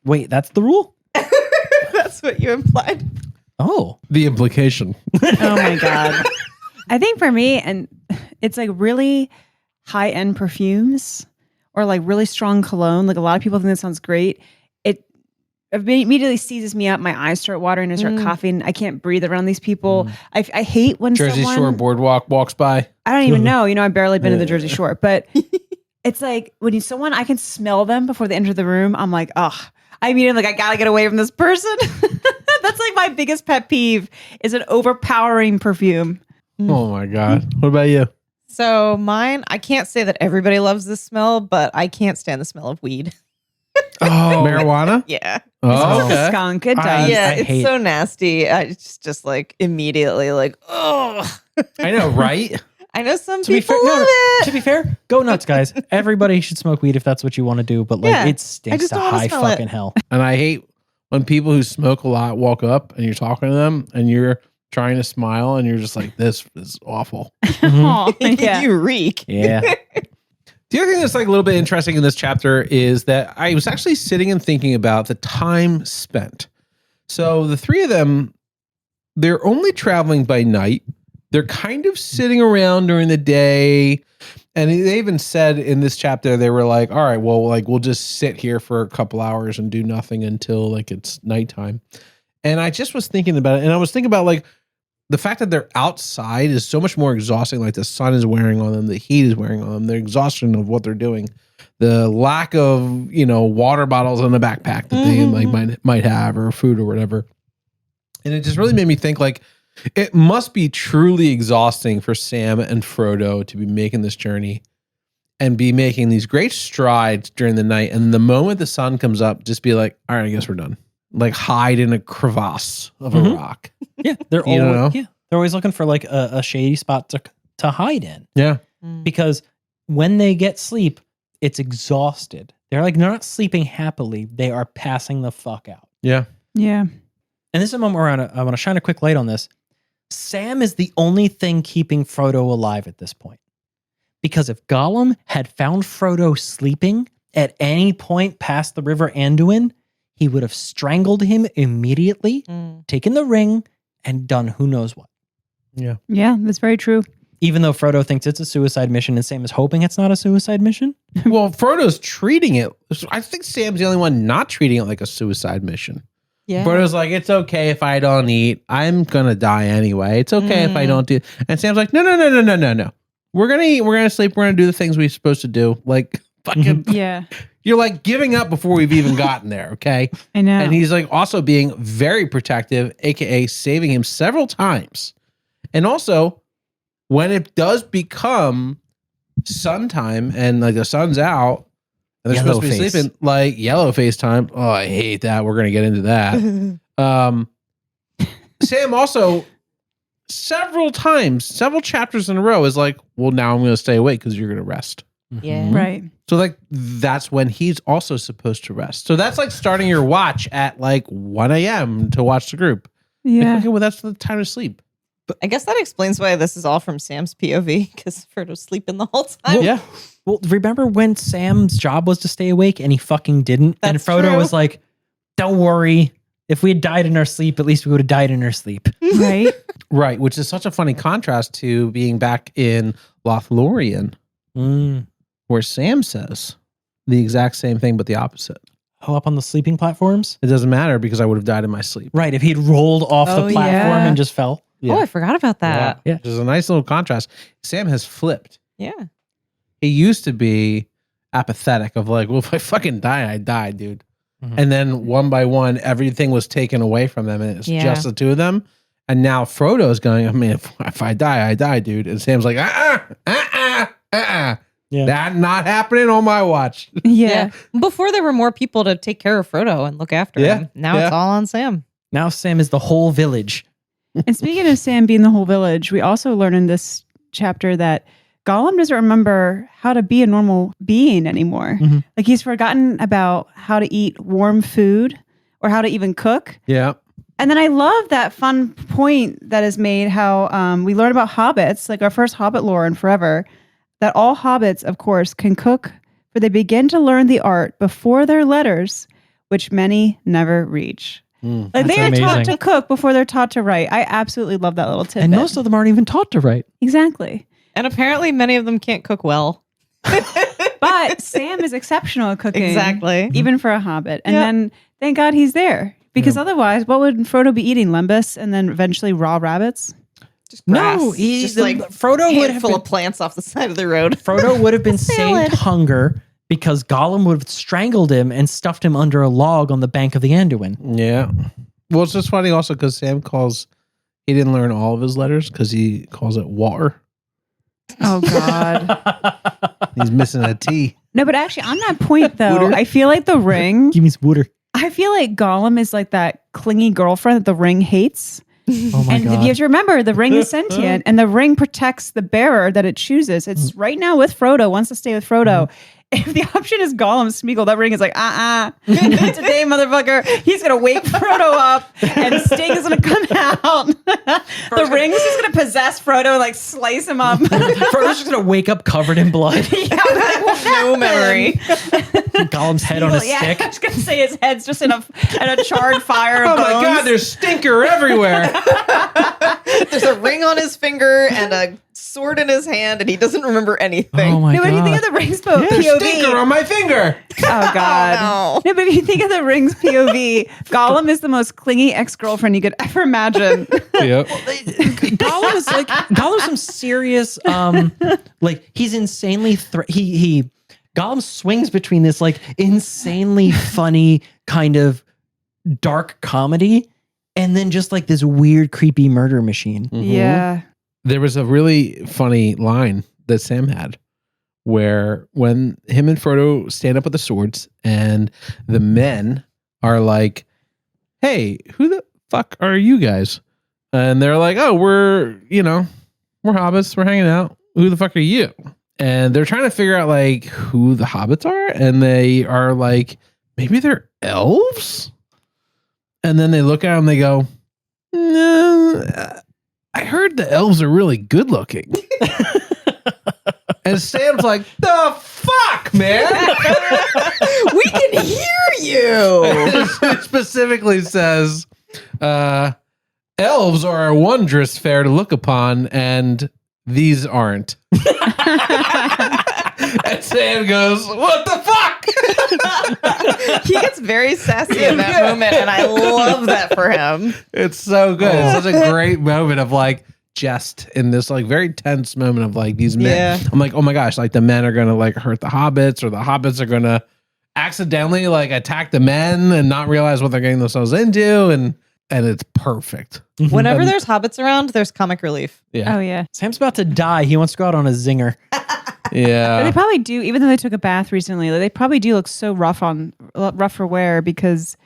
Speaker 2: Wait, that's the rule?
Speaker 5: That's what you implied.
Speaker 2: Oh.
Speaker 1: The implication.
Speaker 4: Oh my God. I think for me, and it's like really high end perfumes or like really strong cologne. Like a lot of people think that sounds great. It immediately seizes me up. My eyes start watering and I start coughing. I can't breathe around these people. I hate when
Speaker 1: Jersey
Speaker 4: someone,
Speaker 1: Shore boardwalk walks by.
Speaker 4: I don't even know. I've barely been to the Jersey Shore, but it's like when someone, I can smell them before they enter the room. I'm like, oh, I mean, like I gotta get away from this person. That's like my biggest pet peeve is an overpowering perfume.
Speaker 1: Oh my God. What about you?
Speaker 3: So mine, I can't say that everybody loves this smell, but I can't stand the smell of weed.
Speaker 1: Oh, marijuana?
Speaker 3: Yeah.
Speaker 1: Oh, okay.
Speaker 4: Skunk. It
Speaker 2: I-
Speaker 4: does.
Speaker 3: Yeah,
Speaker 2: I
Speaker 3: it's
Speaker 2: hate-
Speaker 3: so nasty. It's just like immediately like, oh.
Speaker 1: I know, right?
Speaker 3: I know some
Speaker 2: To be
Speaker 3: people
Speaker 2: fair,
Speaker 3: love it.
Speaker 2: to be fair, go nuts, guys. Everybody should smoke weed if that's what you want to do, but like
Speaker 3: Yeah,
Speaker 2: it stinks
Speaker 3: just
Speaker 2: to
Speaker 3: don't wanna
Speaker 2: high
Speaker 3: smell it.
Speaker 2: fucking hell.
Speaker 1: And I hate when people who smoke a lot walk up and you're talking to them and you're trying to smile and you're just like, this is awful.
Speaker 4: Aw, yeah.
Speaker 3: You reek.
Speaker 2: Yeah.
Speaker 1: The other thing that's like a little bit interesting in this chapter is that I was actually sitting and thinking about the time spent. So the three of them, they're only traveling by night. They're kind of sitting around during the day. And they even said in this chapter, they were like, all right, well, like we'll just sit here for a couple hours and do nothing until like it's nighttime. And I just was thinking about it. And I was thinking about like the fact that they're outside is so much more exhausting. Like the sun is wearing on them, the heat is wearing on them, the exhaustion of what they're doing, the lack of, water bottles in the backpack that they like might have or food or whatever. And it just really made me think like, it must be truly exhausting for Sam and Frodo to be making this journey and be making these great strides during the night. And the moment the sun comes up, just be like, all right, I guess we're done. Like hide in a crevasse of a rock.
Speaker 2: Yeah. They're
Speaker 1: You know?
Speaker 2: always, they're always looking for like a shady spot to hide in.
Speaker 1: Yeah.
Speaker 2: Because when they get sleep, it's exhausted. They're not sleeping happily. They are passing the fuck out.
Speaker 1: Yeah.
Speaker 4: Yeah.
Speaker 2: And this is a moment where I want to shine a quick light on this. Sam is the only thing keeping Frodo alive at this point. Because if Gollum had found Frodo sleeping at any point past the river Anduin, he would have strangled him immediately, taken the ring, and done who knows what.
Speaker 1: Yeah.
Speaker 4: Yeah, that's very true.
Speaker 2: Even though Frodo thinks it's a suicide mission and Sam is hoping it's not a suicide mission.
Speaker 1: Well, Frodo's treating it. I think Sam's the only one not treating it like a suicide mission.
Speaker 3: Yeah.
Speaker 1: Frodo's like, it's okay if I don't eat. I'm gonna die anyway. It's okay if I don't do. And Sam's like, no. We're gonna eat. We're gonna sleep. We're gonna do the things we're supposed to do. Like fucking.
Speaker 4: Yeah,
Speaker 1: You're like giving up before we've even gotten there. Okay.
Speaker 4: I know.
Speaker 1: And he's like also being very protective, aka saving him several times. And also, when it does become sun time and like the sun's out and they're supposed to be
Speaker 2: Yellowface.
Speaker 1: sleeping, like yellow face time. Oh, I hate that. We're gonna get into that. Sam also several chapters in a row is like, well, now I'm gonna stay awake because you're gonna rest.
Speaker 3: Yeah.
Speaker 4: right.
Speaker 1: So like that's when he's also supposed to rest. So that's like starting your watch at like 1 a.m. to watch the group. Like,
Speaker 4: Yeah.
Speaker 1: okay, well that's the time to sleep.
Speaker 3: I guess that explains why this is all from Sam's POV, because Frodo's sleeping the whole time.
Speaker 2: Yeah. Well, remember when Sam's job was to stay awake and he fucking didn't? And
Speaker 3: That's
Speaker 2: Frodo
Speaker 3: true.
Speaker 2: was like, don't worry. If we had died in our sleep, at least we would have died in our sleep.
Speaker 4: Right.
Speaker 1: Right, which is such a funny contrast to being back in Lothlorien, where Sam says the exact same thing but the opposite.
Speaker 2: Oh, up on the sleeping platforms?
Speaker 1: It doesn't matter because I would have died in my sleep.
Speaker 2: Right. If he'd rolled off
Speaker 3: Oh,
Speaker 2: the platform
Speaker 4: yeah.
Speaker 2: and just fell.
Speaker 3: Oh, I forgot about that.
Speaker 2: Yeah.
Speaker 1: Which is a nice little contrast. Sam has flipped.
Speaker 3: Yeah.
Speaker 1: He used to be apathetic of like, well, if I fucking die, I die, dude.
Speaker 2: Mhm.
Speaker 1: And then one by one, everything was taken away from them, and it's
Speaker 3: Yeah.
Speaker 1: just the two of them. And now Frodo's going, I mean, if I die, I die, dude. And Sam's like,
Speaker 2: Yeah.
Speaker 1: that not happening on my watch.
Speaker 4: Yeah.
Speaker 3: Before there were more people to take care of Frodo and look after
Speaker 1: Yeah.
Speaker 3: him. Now
Speaker 1: Yeah.
Speaker 3: it's all on Sam.
Speaker 2: Now Sam is the whole village.
Speaker 4: And speaking of Sam being the whole village, we also learn in this chapter that Gollum doesn't remember how to be a normal being anymore.
Speaker 2: Mm-hmm.
Speaker 4: Like he's forgotten about how to eat warm food or how to even cook.
Speaker 1: Yeah.
Speaker 4: And then I love that fun point that is made how we learn about hobbits, like our first hobbit lore in forever, that all hobbits, of course, can cook, for they begin to learn the art before their letters, which many never reach. Like they are taught
Speaker 2: amazing.
Speaker 4: to cook before they're taught to write. I absolutely love that little tidbit.
Speaker 2: And most of them aren't even taught to write.
Speaker 4: Exactly.
Speaker 3: And apparently many of them can't cook well.
Speaker 4: But Sam is exceptional at cooking.
Speaker 3: Exactly.
Speaker 4: Even for a hobbit. And
Speaker 3: Yep.
Speaker 4: then thank God he's there. Because otherwise, what would Frodo be eating? Lembas and then eventually raw rabbits?
Speaker 3: Just grass.
Speaker 2: No, he's
Speaker 3: just like
Speaker 2: Frodo would have
Speaker 3: full
Speaker 2: been,
Speaker 3: of plants off the side of the road.
Speaker 2: Frodo would have been
Speaker 3: Salad.
Speaker 2: saved hunger because Gollum would have strangled him and stuffed him under a log on the bank of the Anduin.
Speaker 1: Yeah. Well, it's just funny also because Sam he didn't learn all of his letters because he calls it water.
Speaker 4: Oh, God.
Speaker 1: He's missing a T.
Speaker 4: No, but actually, on that point, though,
Speaker 2: Wooder.
Speaker 4: I feel like the ring,
Speaker 2: Give me some water.
Speaker 4: I feel like Gollum is like that clingy girlfriend that the ring hates.
Speaker 2: Oh my
Speaker 4: And
Speaker 2: god!
Speaker 4: you have to remember, the ring is sentient and the ring protects the bearer that it chooses. It's right now with Frodo, wants to stay with Frodo. If the option is Gollum Smeagol, that ring is like, today, motherfucker, he's going to wake Frodo up and Sting is going to come out. The ring is just going to possess Frodo and like slice him up.
Speaker 2: Frodo's just gonna wake up covered in blood.
Speaker 3: No memory.
Speaker 2: Gollum's head on a stick.
Speaker 4: I was going to say his head's just in a charred fire of
Speaker 1: Oh my
Speaker 4: bones.
Speaker 1: God, there's stinker everywhere.
Speaker 3: There's a ring on his finger and a sword in his hand, and he doesn't remember anything.
Speaker 2: Oh my
Speaker 4: No, but if you think
Speaker 2: god!
Speaker 4: of the rings
Speaker 1: There's
Speaker 4: POV.
Speaker 1: stinker on my finger.
Speaker 4: Oh God!
Speaker 3: Oh,
Speaker 4: No, but if you think of the rings POV, Gollum is the most clingy ex-girlfriend you could ever imagine.
Speaker 1: Yep.
Speaker 2: Gollum is like Gollum's some serious like he's insanely he Gollum swings between this like insanely funny kind of dark comedy and then just like this weird creepy murder machine.
Speaker 4: Yeah.
Speaker 1: There was a really funny line that Sam had where when him and Frodo stand up with the swords and the men are like, hey, who the fuck are you guys? And they're like, oh, we're hobbits. We're hanging out. Who the fuck are you? And they're trying to figure out like who the hobbits are. And they are like, maybe they're elves? And then they look at them, they go, no, I heard the elves are really good looking. And Sam's like, the fuck, man?
Speaker 3: we can hear you.
Speaker 1: It specifically says, elves are a wondrous fair to look upon, and these aren't. And Sam goes, what the fuck?
Speaker 3: He gets very sassy in that moment, and I love that for him.
Speaker 1: It's so good. It's such a great moment of like jest in this like very tense moment of like these men.
Speaker 3: Yeah.
Speaker 1: I'm like, oh my gosh, like the men are gonna like hurt the hobbits, or the hobbits are gonna accidentally like attack the men and not realize what they're getting themselves into, and it's perfect.
Speaker 3: Whenever there's hobbits around, there's comic relief.
Speaker 1: Yeah.
Speaker 4: Oh yeah.
Speaker 2: Sam's about to die. He wants to go out on a zinger.
Speaker 4: But
Speaker 1: Yeah.
Speaker 4: they probably do, even though they took a bath recently, like, they probably do look so rough for wear because,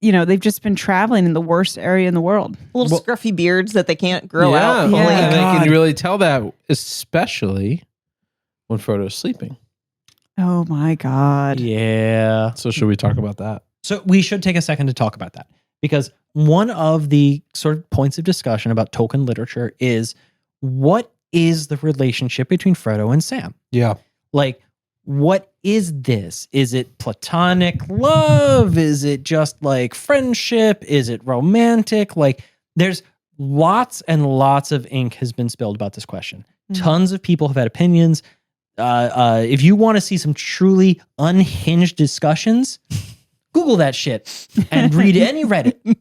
Speaker 4: they've just been traveling in the worst area in the world.
Speaker 3: Little scruffy beards that they can't grow out.
Speaker 1: Yeah.
Speaker 4: fully.
Speaker 1: And they
Speaker 2: God.
Speaker 1: can really tell that, especially when Frodo's sleeping.
Speaker 4: Oh my God.
Speaker 2: Yeah.
Speaker 1: So should we talk about that?
Speaker 2: So we should take a second to talk about that because one of the sort of points of discussion about Tolkien literature is what is the relationship between Frodo and Sam?
Speaker 1: Yeah.
Speaker 2: Like, what is this? Is it platonic love? Is it just like friendship? Is it romantic? Like, there's lots and lots of ink has been spilled about this question. Tons of people have had opinions. If you want to see some truly unhinged discussions, Google that shit and read any Reddit.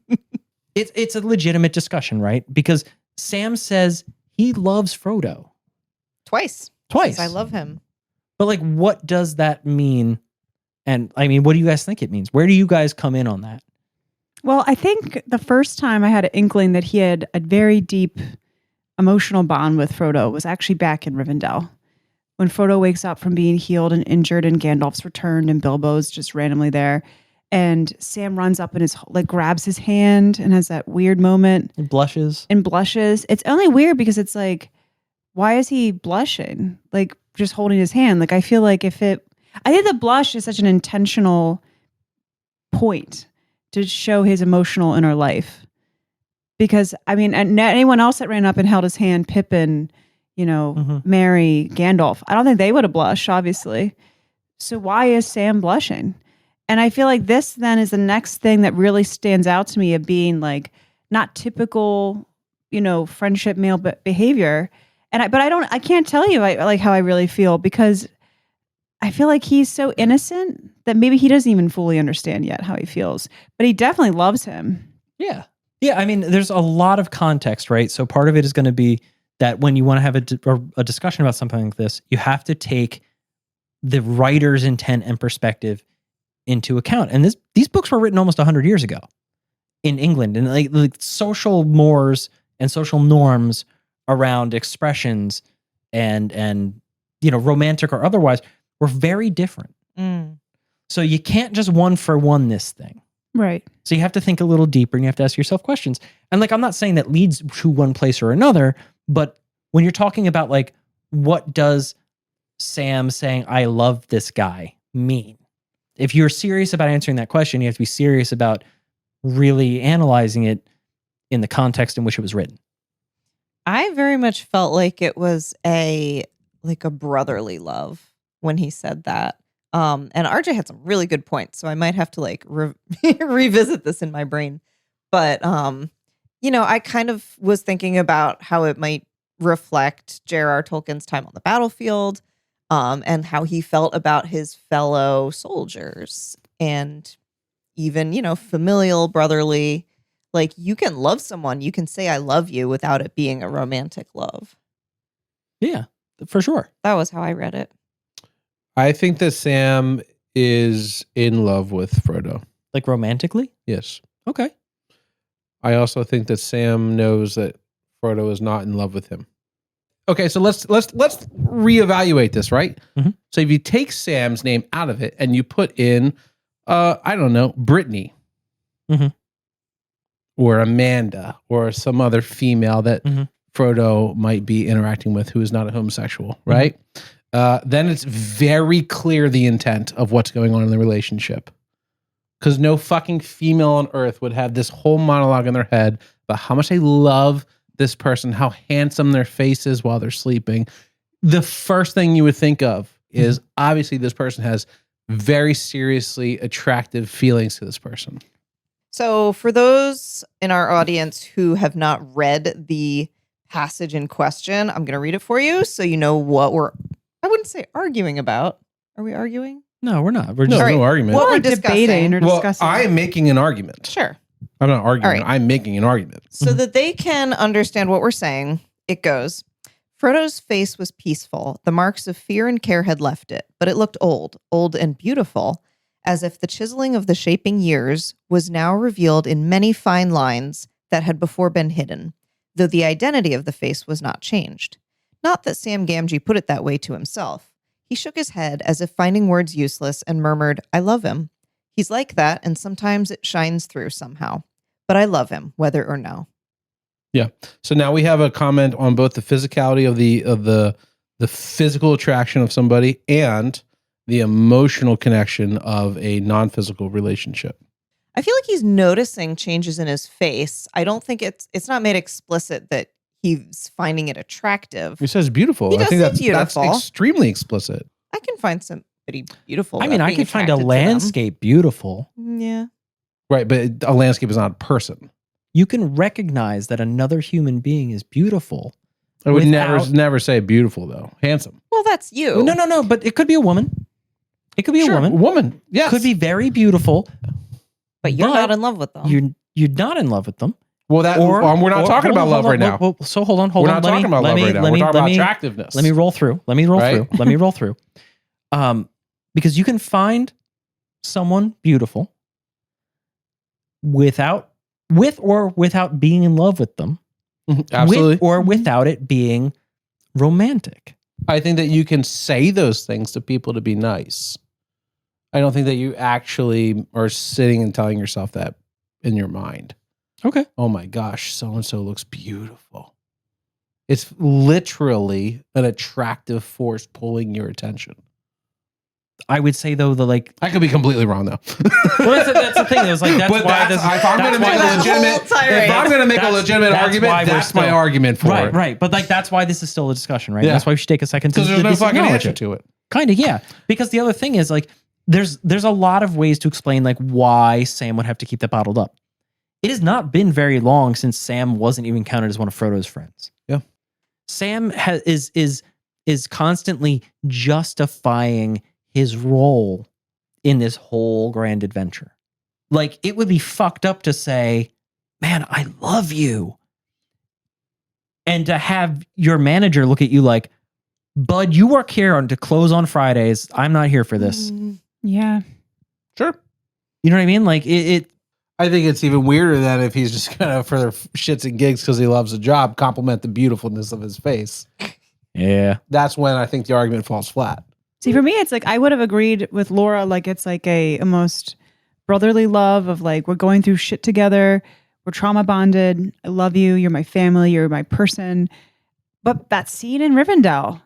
Speaker 2: It's a legitimate discussion, right? Because Sam says he loves Frodo
Speaker 3: Twice.
Speaker 2: twice.
Speaker 3: I love him.
Speaker 2: But like, what does that mean? And I mean, what do you guys think it means? Where do you guys come in on that?
Speaker 4: Well, I think the first time I had an inkling that he had a very deep emotional bond with Frodo was actually back in Rivendell. When Frodo wakes up from being healed and injured and Gandalf's returned and Bilbo's just randomly there. and Sam runs up and grabs his hand and has that weird moment
Speaker 2: It blushes.
Speaker 4: and blushes. It's only weird because it's like, why is he blushing? Like just holding his hand. Like I feel like I think the blush is such an intentional point to show his emotional inner life. Because I mean, and anyone else that ran up and held his hand, Pippin, Mary, Gandalf, I don't think they would have blushed, obviously. So why is Sam blushing? And I feel like this then is the next thing that really stands out to me of being like not typical, friendship male behavior. And I can't tell you like how I really feel, because I feel like he's so innocent that maybe he doesn't even fully understand yet how he feels, but he definitely loves him.
Speaker 2: Yeah. Yeah. I mean, there's a lot of context, right? So part of it is going to be that when you want to have a discussion about something like this, you have to take the writer's intent and perspective into account. And these books were written almost 100 years ago in England, and like social mores and social norms around expressions and romantic or otherwise were very different. So you can't just one for one this thing.
Speaker 4: Right.
Speaker 2: So you have to think a little deeper and you have to ask yourself questions. And like, I'm not saying that leads to one place or another, but when you're talking about like, what does Sam saying, I love this guy mean? If you're serious about answering that question, you have to be serious about really analyzing it in the context in which it was written.
Speaker 5: I very much felt like it was a brotherly love when he said that. And RJ had some really good points, so I might have to like revisit this in my brain. But I kind of was thinking about how it might reflect J.R.R. Tolkien's time on the battlefield, and how he felt about his fellow soldiers, and even familial, brotherly. Like, you can love someone, you can say I love you without it being a romantic love.
Speaker 2: Yeah, for sure.
Speaker 5: That was how I read it.
Speaker 1: I think that Sam is in love with Frodo.
Speaker 2: Like romantically?
Speaker 1: Yes.
Speaker 2: Okay.
Speaker 1: I also think that Sam knows that Frodo is not in love with him. Okay, so let's reevaluate this, right?
Speaker 2: Mm-hmm.
Speaker 1: So if you take Sam's name out of it and you put in, I don't know, Brittany,
Speaker 2: mm-hmm.
Speaker 1: or Amanda, or some other female that
Speaker 2: mm-hmm.
Speaker 1: Frodo might be interacting with who is not a homosexual, right? Then it's very clear the intent of what's going on in the relationship. Because no fucking female on earth would have this whole monologue in their head about how much they love this person, how handsome their face is while they're sleeping. The first thing you would think of is obviously this person has very seriously attractive feelings to this person.
Speaker 5: So for those in our audience who have not read the passage in question, I'm going to read it for you so you know what I wouldn't say arguing about. Are we arguing?
Speaker 2: No, we're not. We're just
Speaker 1: no argument.
Speaker 5: What we're
Speaker 4: debating or
Speaker 1: Well,
Speaker 4: discussing.
Speaker 1: I am making an argument.
Speaker 5: Sure.
Speaker 1: I'm not arguing.
Speaker 5: All right.
Speaker 1: I'm making an argument.
Speaker 5: So that they can understand what we're saying, it goes, Frodo's face was peaceful. The marks of fear and care had left it, but it looked old and beautiful, as if the chiseling of the shaping years was now revealed in many fine lines that had before been hidden, though the identity of the face was not changed. Not that Sam Gamgee put it that way to himself. He shook his head as if finding words useless and murmured, I love him. He's like that, and sometimes it shines through somehow. But I love him, whether or no.
Speaker 1: Yeah. So now we have a comment on both the physicality of the physical attraction of somebody and the emotional connection of a non-physical relationship.
Speaker 5: I feel like he's noticing changes in his face. I don't think it's not made explicit that he's finding it attractive.
Speaker 1: He says beautiful.
Speaker 5: He does
Speaker 1: I think
Speaker 5: say
Speaker 1: that's
Speaker 5: beautiful.
Speaker 1: extremely explicit.
Speaker 5: I can find somebody beautiful.
Speaker 2: I mean,
Speaker 5: without
Speaker 2: I
Speaker 5: being
Speaker 2: could find a
Speaker 5: attracted to them.
Speaker 2: landscape beautiful.
Speaker 5: Yeah.
Speaker 1: Right, but a landscape is not a person.
Speaker 2: You can recognize that another human being is beautiful.
Speaker 1: I would
Speaker 2: Without-
Speaker 1: never say beautiful though. Handsome.
Speaker 5: Well, that's you.
Speaker 2: No, but it could be a woman. It could be
Speaker 1: Sure,
Speaker 2: a woman.
Speaker 1: Woman. Yes.
Speaker 2: Could be very beautiful.
Speaker 5: But you're
Speaker 2: but
Speaker 5: not in love with them.
Speaker 2: You're not in love with them.
Speaker 1: Well, we're not talking about love right now.
Speaker 2: So hold on.
Speaker 1: We're not talking about love right now. We're talking about attractiveness.
Speaker 2: Let me roll through. Because you can find someone beautiful with or without being in love with them.
Speaker 1: Absolutely.
Speaker 2: With or without it being romantic.
Speaker 1: I think that you can say those things to people to be nice. I don't think that you actually are sitting and telling yourself that in your mind.
Speaker 2: Okay.
Speaker 1: Oh my gosh, so-and-so looks beautiful. It's literally an attractive force pulling your attention.
Speaker 2: I would say though
Speaker 1: I could be completely wrong though.
Speaker 2: well, that's the thing. It was like that's
Speaker 1: But
Speaker 2: why
Speaker 1: if I'm going to make a legitimate, if I'm going to make a legitimate
Speaker 2: that's
Speaker 1: argument,
Speaker 2: why we're
Speaker 1: that's my
Speaker 2: still-
Speaker 1: argument for it.
Speaker 2: Right. But like that's why this is still a discussion, right?
Speaker 1: Yeah.
Speaker 2: That's why we should take a second
Speaker 1: Because there's no fucking
Speaker 2: acknowledge
Speaker 1: answer
Speaker 2: it.
Speaker 1: to it.
Speaker 2: Kind of, yeah. Because the other thing is like there's a lot of ways to explain like why Sam would have to keep that bottled up. It has not been very long since Sam wasn't even counted as one of Frodo's friends.
Speaker 1: Yeah.
Speaker 2: Sam is constantly justifying his role in this whole grand adventure. Like it would be fucked up to say, "Man, I love you." And to have your manager look at you like, "Bud, you work here to close on Fridays. I'm not here for this."
Speaker 4: Yeah.
Speaker 1: Sure.
Speaker 2: You know what I mean? Like it
Speaker 1: I think it's even weirder than if he's just kind of for their shits and gigs because he loves the job, compliment the beautifulness of his face.
Speaker 2: yeah.
Speaker 1: That's when I think the argument falls flat.
Speaker 4: See, for me, it's like I would have agreed with Laura. Like it's like a almost brotherly love of like we're going through shit together. We're trauma bonded. I love you. You're my family. You're my person. But that scene in Rivendell,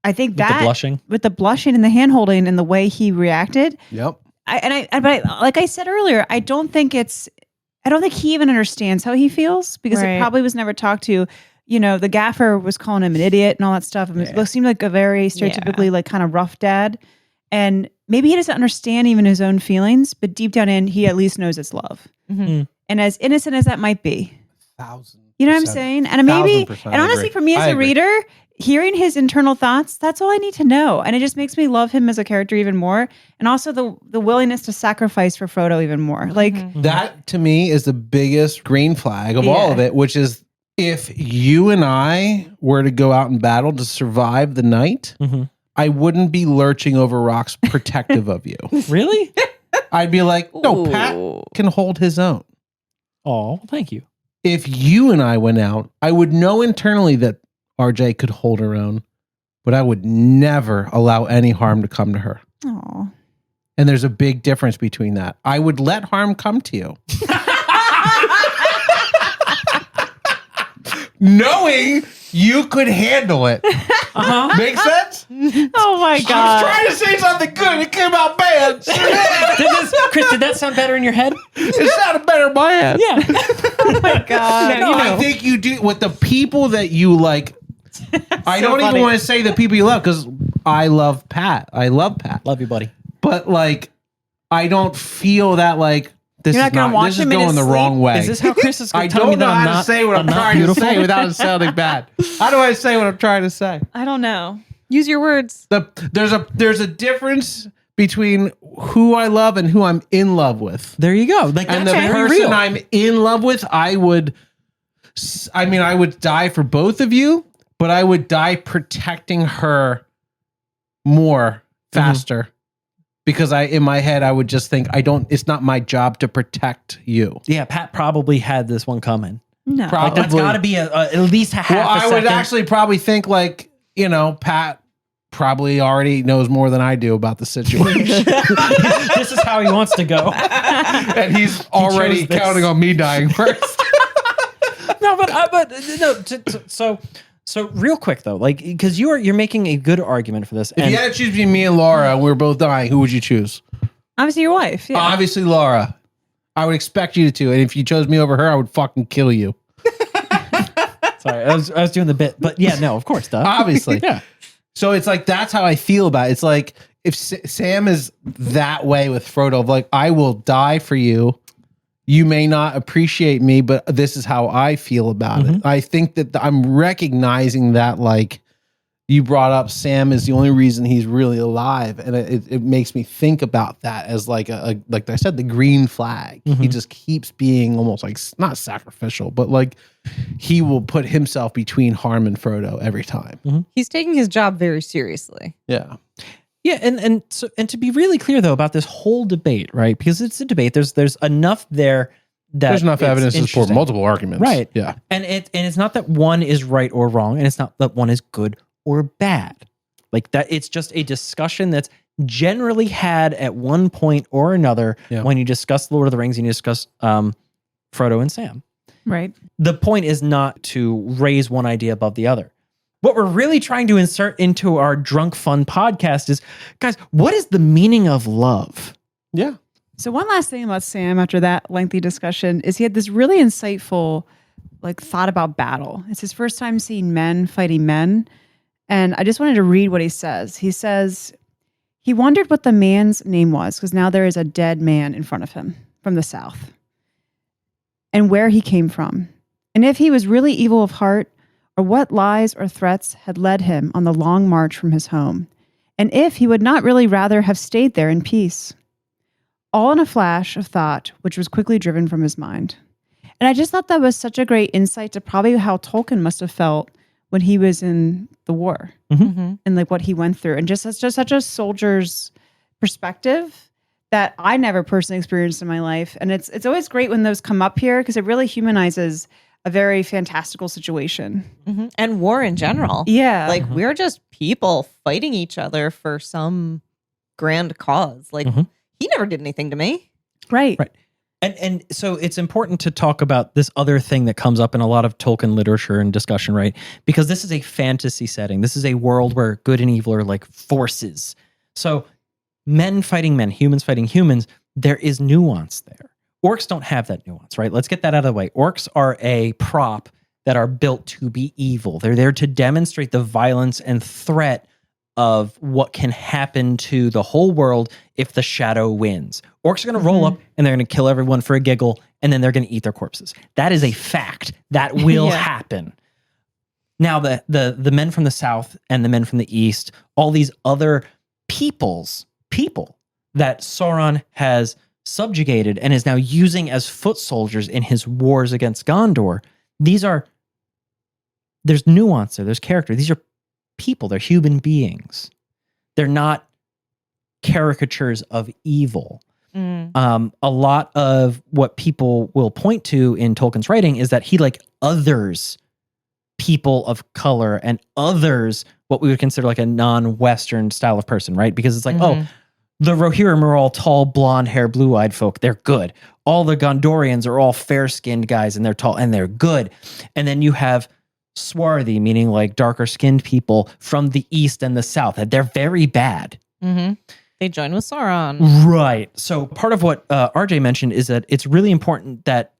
Speaker 4: I think
Speaker 2: With the blushing.
Speaker 4: with the blushing and the hand holding and the way he reacted.
Speaker 1: Yep.
Speaker 4: But like I said earlier, I don't think he even understands how he feels because
Speaker 3: Right.
Speaker 4: it probably was never talked to. You know, the gaffer was calling him an idiot and all that stuff. And it seemed like a very stereotypically like kind of rough dad. And maybe he doesn't understand even his own feelings, but deep down in, he at least knows it's love.
Speaker 3: Mhm.
Speaker 4: And as innocent as that might be,
Speaker 1: 1,000%.
Speaker 4: you know what I'm saying? And maybe,
Speaker 1: 1,000%
Speaker 4: and honestly,
Speaker 1: agree.
Speaker 4: for me as
Speaker 1: I
Speaker 4: a
Speaker 1: agree.
Speaker 4: reader, hearing his internal thoughts, that's all I need to know. And it just makes me love him as a character even more. And also the willingness to sacrifice for Frodo even more. Like,
Speaker 1: That to me is the biggest green flag of all
Speaker 4: Yeah.
Speaker 1: of it, which is if you and I were to go out in battle to survive the night,
Speaker 2: Mhm.
Speaker 1: I wouldn't be lurching over rocks protective of you.
Speaker 2: Really?
Speaker 1: I'd be like, no, Pat
Speaker 5: Ooh.
Speaker 1: can hold his own.
Speaker 2: Oh, thank you.
Speaker 1: If you and I went out, I would know internally that RJ could hold her own, but I would never allow any harm to come to her.
Speaker 4: oh,
Speaker 1: And there's a big difference between that. I would let harm come to you. Knowing you could handle it.
Speaker 2: Uh-huh.
Speaker 1: Make sense?
Speaker 4: oh my
Speaker 1: I was
Speaker 4: God.
Speaker 1: trying to say something good. It came out bad.
Speaker 2: Chris, did that sound better in your head?
Speaker 1: It sounded better in my head.
Speaker 2: Yeah.
Speaker 4: Oh my God.
Speaker 1: No, I think you do with the people that you like. I don't even want to say the people you love because I love Pat. I love Pat.
Speaker 2: Love you, buddy.
Speaker 1: But like, I don't feel that like this
Speaker 4: You're
Speaker 1: is
Speaker 4: not gonna
Speaker 1: not
Speaker 4: watch
Speaker 1: this is
Speaker 4: him in
Speaker 1: going
Speaker 4: his
Speaker 1: the
Speaker 4: sleep?
Speaker 1: wrong way.
Speaker 2: Is this how Chris is
Speaker 1: I
Speaker 2: telling me
Speaker 1: don't
Speaker 2: that
Speaker 1: know
Speaker 2: I'm
Speaker 1: how
Speaker 2: not,
Speaker 1: to say what I'm
Speaker 2: not
Speaker 1: trying
Speaker 2: beautiful?
Speaker 1: to say without it sounding bad. How do I say what I'm trying to say?
Speaker 4: I don't know.
Speaker 3: Use your words.
Speaker 1: There's a difference between who I love and who I'm in love with.
Speaker 2: There you go. Like
Speaker 1: And
Speaker 2: that's
Speaker 1: the
Speaker 2: very
Speaker 1: person
Speaker 2: real.
Speaker 1: I'm in love with, I would die for both of you, but I would die protecting her more faster. Because in my head, I would just think it's not my job to protect you.
Speaker 2: Yeah, Pat probably had this one coming.
Speaker 4: No.
Speaker 2: Like
Speaker 1: Probably.
Speaker 2: that's got to be at least a half
Speaker 1: Well,
Speaker 2: a
Speaker 1: I
Speaker 2: second.
Speaker 1: would actually probably think like, Pat probably already knows more than I do about the situation.
Speaker 2: This is how he wants to go.
Speaker 1: And he's already
Speaker 2: chose this.
Speaker 1: counting on me dying first.
Speaker 2: No, but so real quick though, like because you're making a good argument for this.
Speaker 1: If you had to choose between me and Laura and we were both dying, who would you choose?
Speaker 4: Obviously, your wife. Yeah.
Speaker 1: Obviously, Laura. I would expect you to. And if you chose me over her, I would fucking kill you.
Speaker 2: Sorry, I was doing the bit, but yeah, no, of course, duh.
Speaker 1: Obviously.
Speaker 2: Yeah.
Speaker 1: So it's like, that's how I feel about it. It's like, if Sam is that way with Frodo, of like, I will die for you. You may not appreciate me, but this is how I feel about it. I think that I'm recognizing that, like, you brought up Sam is the only reason he's really alive. And it makes me think about that as like like I said, the green flag. He just keeps being almost like, not sacrificial, but like he will put himself between harm and Frodo every time.
Speaker 5: He's taking his job very seriously.
Speaker 1: Yeah.
Speaker 2: Yeah, and to be really clear though about this whole debate, right? Because it's a debate. There's enough there that
Speaker 1: There's enough
Speaker 2: it's
Speaker 1: evidence to support
Speaker 2: interesting.
Speaker 1: multiple arguments.
Speaker 2: Right.
Speaker 1: Yeah.
Speaker 2: And it's not that one is right or wrong, and it's not that one is good or bad. Like that, it's just a discussion that's generally had at one point or another when you discuss Lord of the Rings and you discuss Frodo and Sam.
Speaker 4: Right.
Speaker 2: The point is not to raise one idea above the other. What we're really trying to insert into our drunk fun podcast is, guys, what is the meaning of love?
Speaker 1: Yeah.
Speaker 4: So one last thing about Sam after that lengthy discussion is he had this really insightful thought about battle. It's his first time seeing men fighting men. And I just wanted to read what he says. He says, he wondered what the man's name was because now there is a dead man in front of him from the south and where he came from. And if he was really evil of heart, or what lies or threats had led him on the long march from his home, and if he would not really rather have stayed there in peace. All in a flash of thought, which was quickly driven from his mind. And I just thought that was such a great insight to probably how Tolkien must have felt when he was in the war and what he went through. And just such a soldier's perspective that I never personally experienced in my life. And it's always great when those come up here because it really humanizes a very fantastical situation.
Speaker 5: And war in general.
Speaker 4: Yeah.
Speaker 5: We're just people fighting each other for some grand cause. He never did anything to me.
Speaker 4: Right.
Speaker 2: And so it's important to talk about this other thing that comes up in a lot of Tolkien literature and discussion, right? Because this is a fantasy setting. This is a world where good and evil are like forces. So men fighting men, humans fighting humans, there is nuance there. Orcs don't have that nuance, right? Let's get that out of the way. Orcs are a prop that are built to be evil. They're there to demonstrate the violence and threat of what can happen to the whole world if the shadow wins. Orcs are going to roll up and they're going to kill everyone for a giggle, and then they're going to eat their corpses. That is a fact. That will happen. Now, the men from the south and the men from the east, all these other people that Sauron has subjugated and is now using as foot soldiers in his wars against Gondor, there's nuance there, there's character. These are people, they're human beings. They're not caricatures of evil. A lot of what people will point to in Tolkien's writing is that he others people of color and others what we would consider a non-Western style of person, right? Because it's the Rohirrim are all tall, blonde hair, blue-eyed folk. They're good. All the Gondorians are all fair-skinned guys, and they're tall, and they're good. And then you have swarthy, meaning darker-skinned people from the east and the south. They're very bad.
Speaker 5: They join with Sauron.
Speaker 2: Right. So part of what RJ mentioned is that it's really important that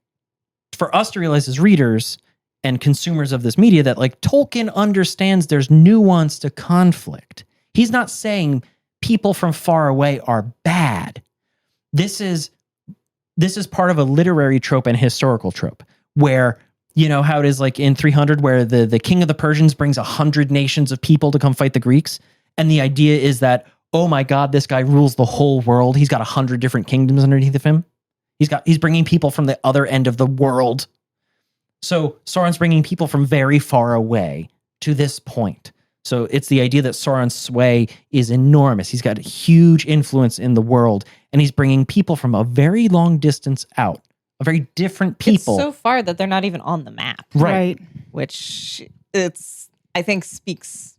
Speaker 2: for us to realize as readers and consumers of this media that Tolkien understands there's nuance to conflict. He's not saying people from far away are bad. This is part of a literary trope and historical trope where, you know how it is in 300 where the king of the Persians brings 100 nations of people to come fight the Greeks. And the idea is that, oh my God, this guy rules the whole world. He's got 100 different kingdoms underneath of him. He's bringing people from the other end of the world. So Sauron's bringing people from very far away to this point. So it's the idea that Sauron's sway is enormous. He's got a huge influence in the world, and he's bringing people from a very long distance out, a very different people.
Speaker 5: It's so far that they're not even on the map.
Speaker 2: Right.
Speaker 5: Which I think speaks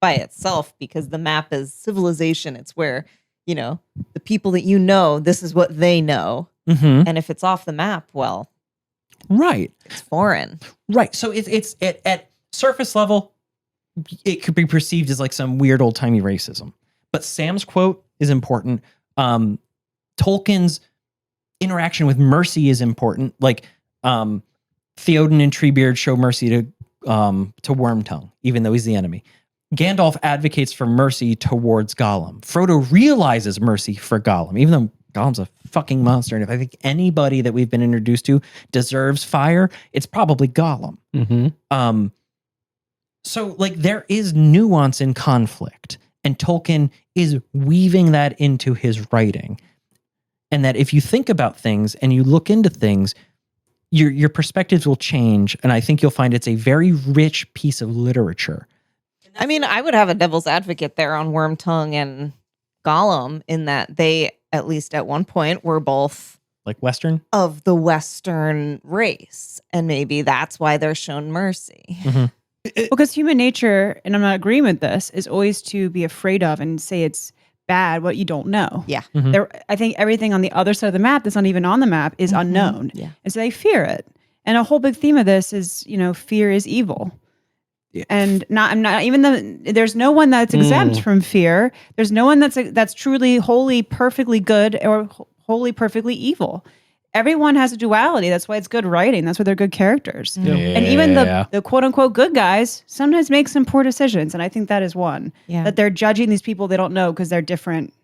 Speaker 5: by itself because the map is civilization. It's where, the people that this is what they know. And if it's off the map, well,
Speaker 2: right.
Speaker 5: It's foreign.
Speaker 2: Right. So it's at surface level, it could be perceived as some weird old timey racism. But Sam's quote is important. Tolkien's interaction with mercy is important. Theoden and Treebeard show mercy to Wormtongue, even though he's the enemy. Gandalf advocates for mercy towards Gollum. Frodo realizes mercy for Gollum, even though Gollum's a fucking monster. And if I think anybody that we've been introduced to deserves fire, it's probably Gollum. So there is nuance in conflict, and Tolkien is weaving that into his writing. And that if you think about things and you look into things, your perspectives will change. And I think you'll find it's a very rich piece of literature.
Speaker 5: I mean, I would have a devil's advocate there on Wormtongue and Gollum in that they, at least at one point, were both
Speaker 2: Western
Speaker 5: of the Western race. And maybe that's why they're shown mercy.
Speaker 4: Because human nature, and I'm not agreeing with this, is always to be afraid of and say it's bad what you don't know.
Speaker 5: Yeah.
Speaker 4: I think everything on the other side of the map that's not even on the map is unknown.
Speaker 5: Yeah.
Speaker 4: And so they fear it. And a whole big theme of this is, fear is evil.
Speaker 1: Yeah.
Speaker 4: And there's no one that's exempt from fear. There's no one that's truly wholly perfectly good or wholly perfectly evil. Everyone has a duality. That's why it's good writing. That's why they're good characters.
Speaker 2: Yeah.
Speaker 4: And even the quote unquote good guys sometimes make some poor decisions. And I think that is one.
Speaker 5: Yeah.
Speaker 4: That they're judging these people they don't know because they're different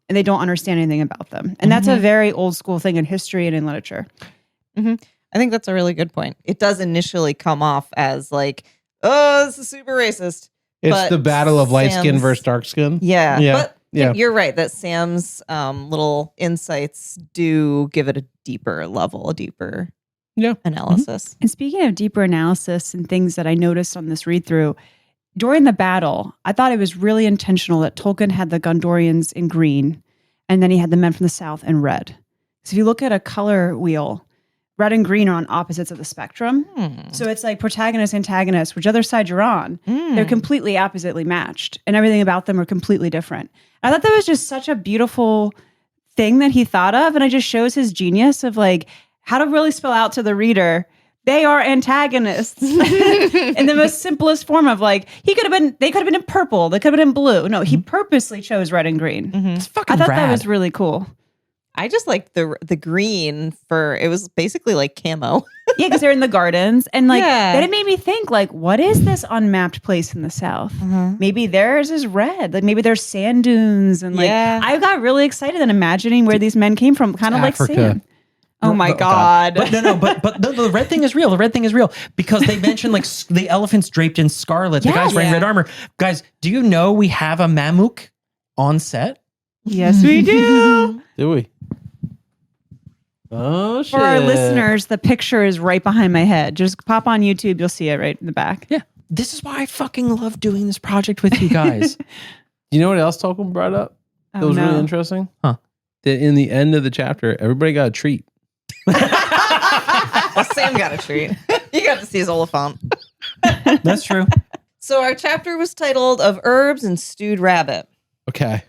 Speaker 4: and they don't understand anything about them. And that's a very old school thing in history and in literature.
Speaker 5: I think that's a really good point. It does initially come off as like, oh, this is super racist.
Speaker 1: It's
Speaker 5: But
Speaker 1: the battle of light skin
Speaker 5: Sam's-
Speaker 1: versus dark skin.
Speaker 5: Yeah.
Speaker 1: Yeah.
Speaker 5: But
Speaker 1: Yeah.
Speaker 5: you're right that Sam's little insights do give it a deeper level, a deeper analysis.
Speaker 4: And speaking of deeper analysis and things that I noticed on this read through, during the battle, I thought it was really intentional that Tolkien had the Gondorians in green and then he had the men from the south in red. So if you look at a color wheel, red and green are on opposites of the spectrum. So it's like protagonist, antagonist, whichever side you're on, they're completely oppositely matched and everything about them are completely different. I thought that was just such a beautiful thing that he thought of. And it just shows his genius of like how to really spell out to the reader, they are antagonists in the most simplest form of like, they could have been in purple, they could have been in blue. No, he purposely chose red and green.
Speaker 2: It's fucking
Speaker 4: I thought
Speaker 2: rad.
Speaker 4: that was really cool.
Speaker 5: I just like the green it was basically like camo.
Speaker 4: Yeah, because they're in the gardens. And like
Speaker 5: Yeah.
Speaker 4: then it made me think, like, what is this unmapped place in the south? Maybe theirs is red. Like maybe there's sand dunes. And like
Speaker 5: Yeah.
Speaker 4: I got really excited in imagining where these men came from, kind of like
Speaker 1: Africa.
Speaker 4: Sam. Oh my God.
Speaker 2: But the red thing is real. The red thing is real because they mentioned like the elephants draped in scarlet. The guys wearing red armor. Guys, do you know we have a Mamuk on set?
Speaker 4: Yes, we do.
Speaker 1: Do we? Oh, shit.
Speaker 4: For our listeners, the picture is right behind my head. Just pop on YouTube. You'll see it right in the back.
Speaker 2: Yeah. This is why I fucking love doing this project with you guys.
Speaker 1: You know what else Tolkien brought up? That was really interesting?
Speaker 2: Huh.
Speaker 1: That in the end of the chapter, everybody got a treat.
Speaker 5: Well, Sam got a treat. You got to see his Oliphant.
Speaker 2: That's true.
Speaker 5: So our chapter was titled Of Herbs and Stewed Rabbit.
Speaker 1: Okay.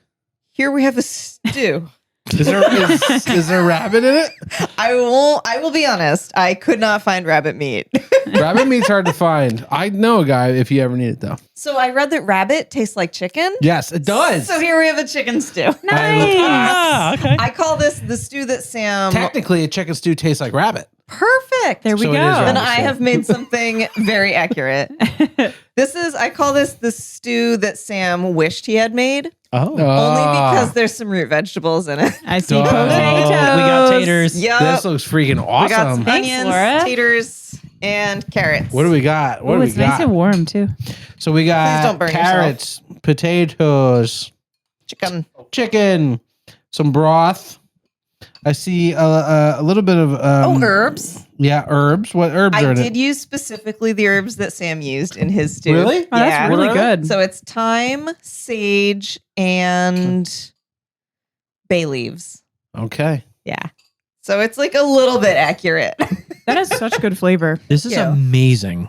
Speaker 5: Here we have a stew.
Speaker 1: Is there a rabbit in it?
Speaker 5: I will be honest. I could not find rabbit meat.
Speaker 1: Rabbit meat's hard to find. I know a guy if you ever need it though.
Speaker 5: So I read that rabbit tastes like chicken.
Speaker 1: Yes, it does.
Speaker 5: So here we have a chicken stew.
Speaker 2: Ah, okay.
Speaker 5: I call this the stew that Sam.
Speaker 1: Technically, a chicken stew tastes like rabbit.
Speaker 5: Perfect.
Speaker 4: There we
Speaker 1: So it
Speaker 4: go.
Speaker 1: is
Speaker 5: Then
Speaker 1: rabbit.
Speaker 5: I have made something very accurate. I call this the stew that Sam wished he had made.
Speaker 2: Oh.
Speaker 5: Only because there's some root vegetables in it.
Speaker 4: I see
Speaker 1: Duh.
Speaker 4: potatoes.
Speaker 2: We got taters.
Speaker 5: Yep.
Speaker 1: This looks freaking
Speaker 5: We got
Speaker 1: awesome.
Speaker 5: some
Speaker 4: Thanks,
Speaker 5: onions,
Speaker 4: Laura.
Speaker 5: taters, and carrots.
Speaker 1: What do we got? What
Speaker 4: Oh,
Speaker 1: do we
Speaker 4: it's nice
Speaker 1: got?
Speaker 4: and warm too.
Speaker 1: So we
Speaker 5: Please don't
Speaker 1: got
Speaker 5: burn
Speaker 1: carrots, potatoes,
Speaker 5: Chicken.
Speaker 1: chicken, some broth. I see a little bit of
Speaker 5: Herbs.
Speaker 1: Yeah, herbs. What herbs
Speaker 5: I
Speaker 1: are in
Speaker 5: did
Speaker 1: it?
Speaker 5: use specifically the herbs that Sam used in his stew.
Speaker 1: Really?
Speaker 4: Oh, that's really good.
Speaker 5: So it's thyme, sage, and bay leaves.
Speaker 1: Okay.
Speaker 5: Yeah. So it's like a little bit accurate.
Speaker 4: That has such good flavor.
Speaker 2: This is
Speaker 5: Yeah.
Speaker 2: amazing.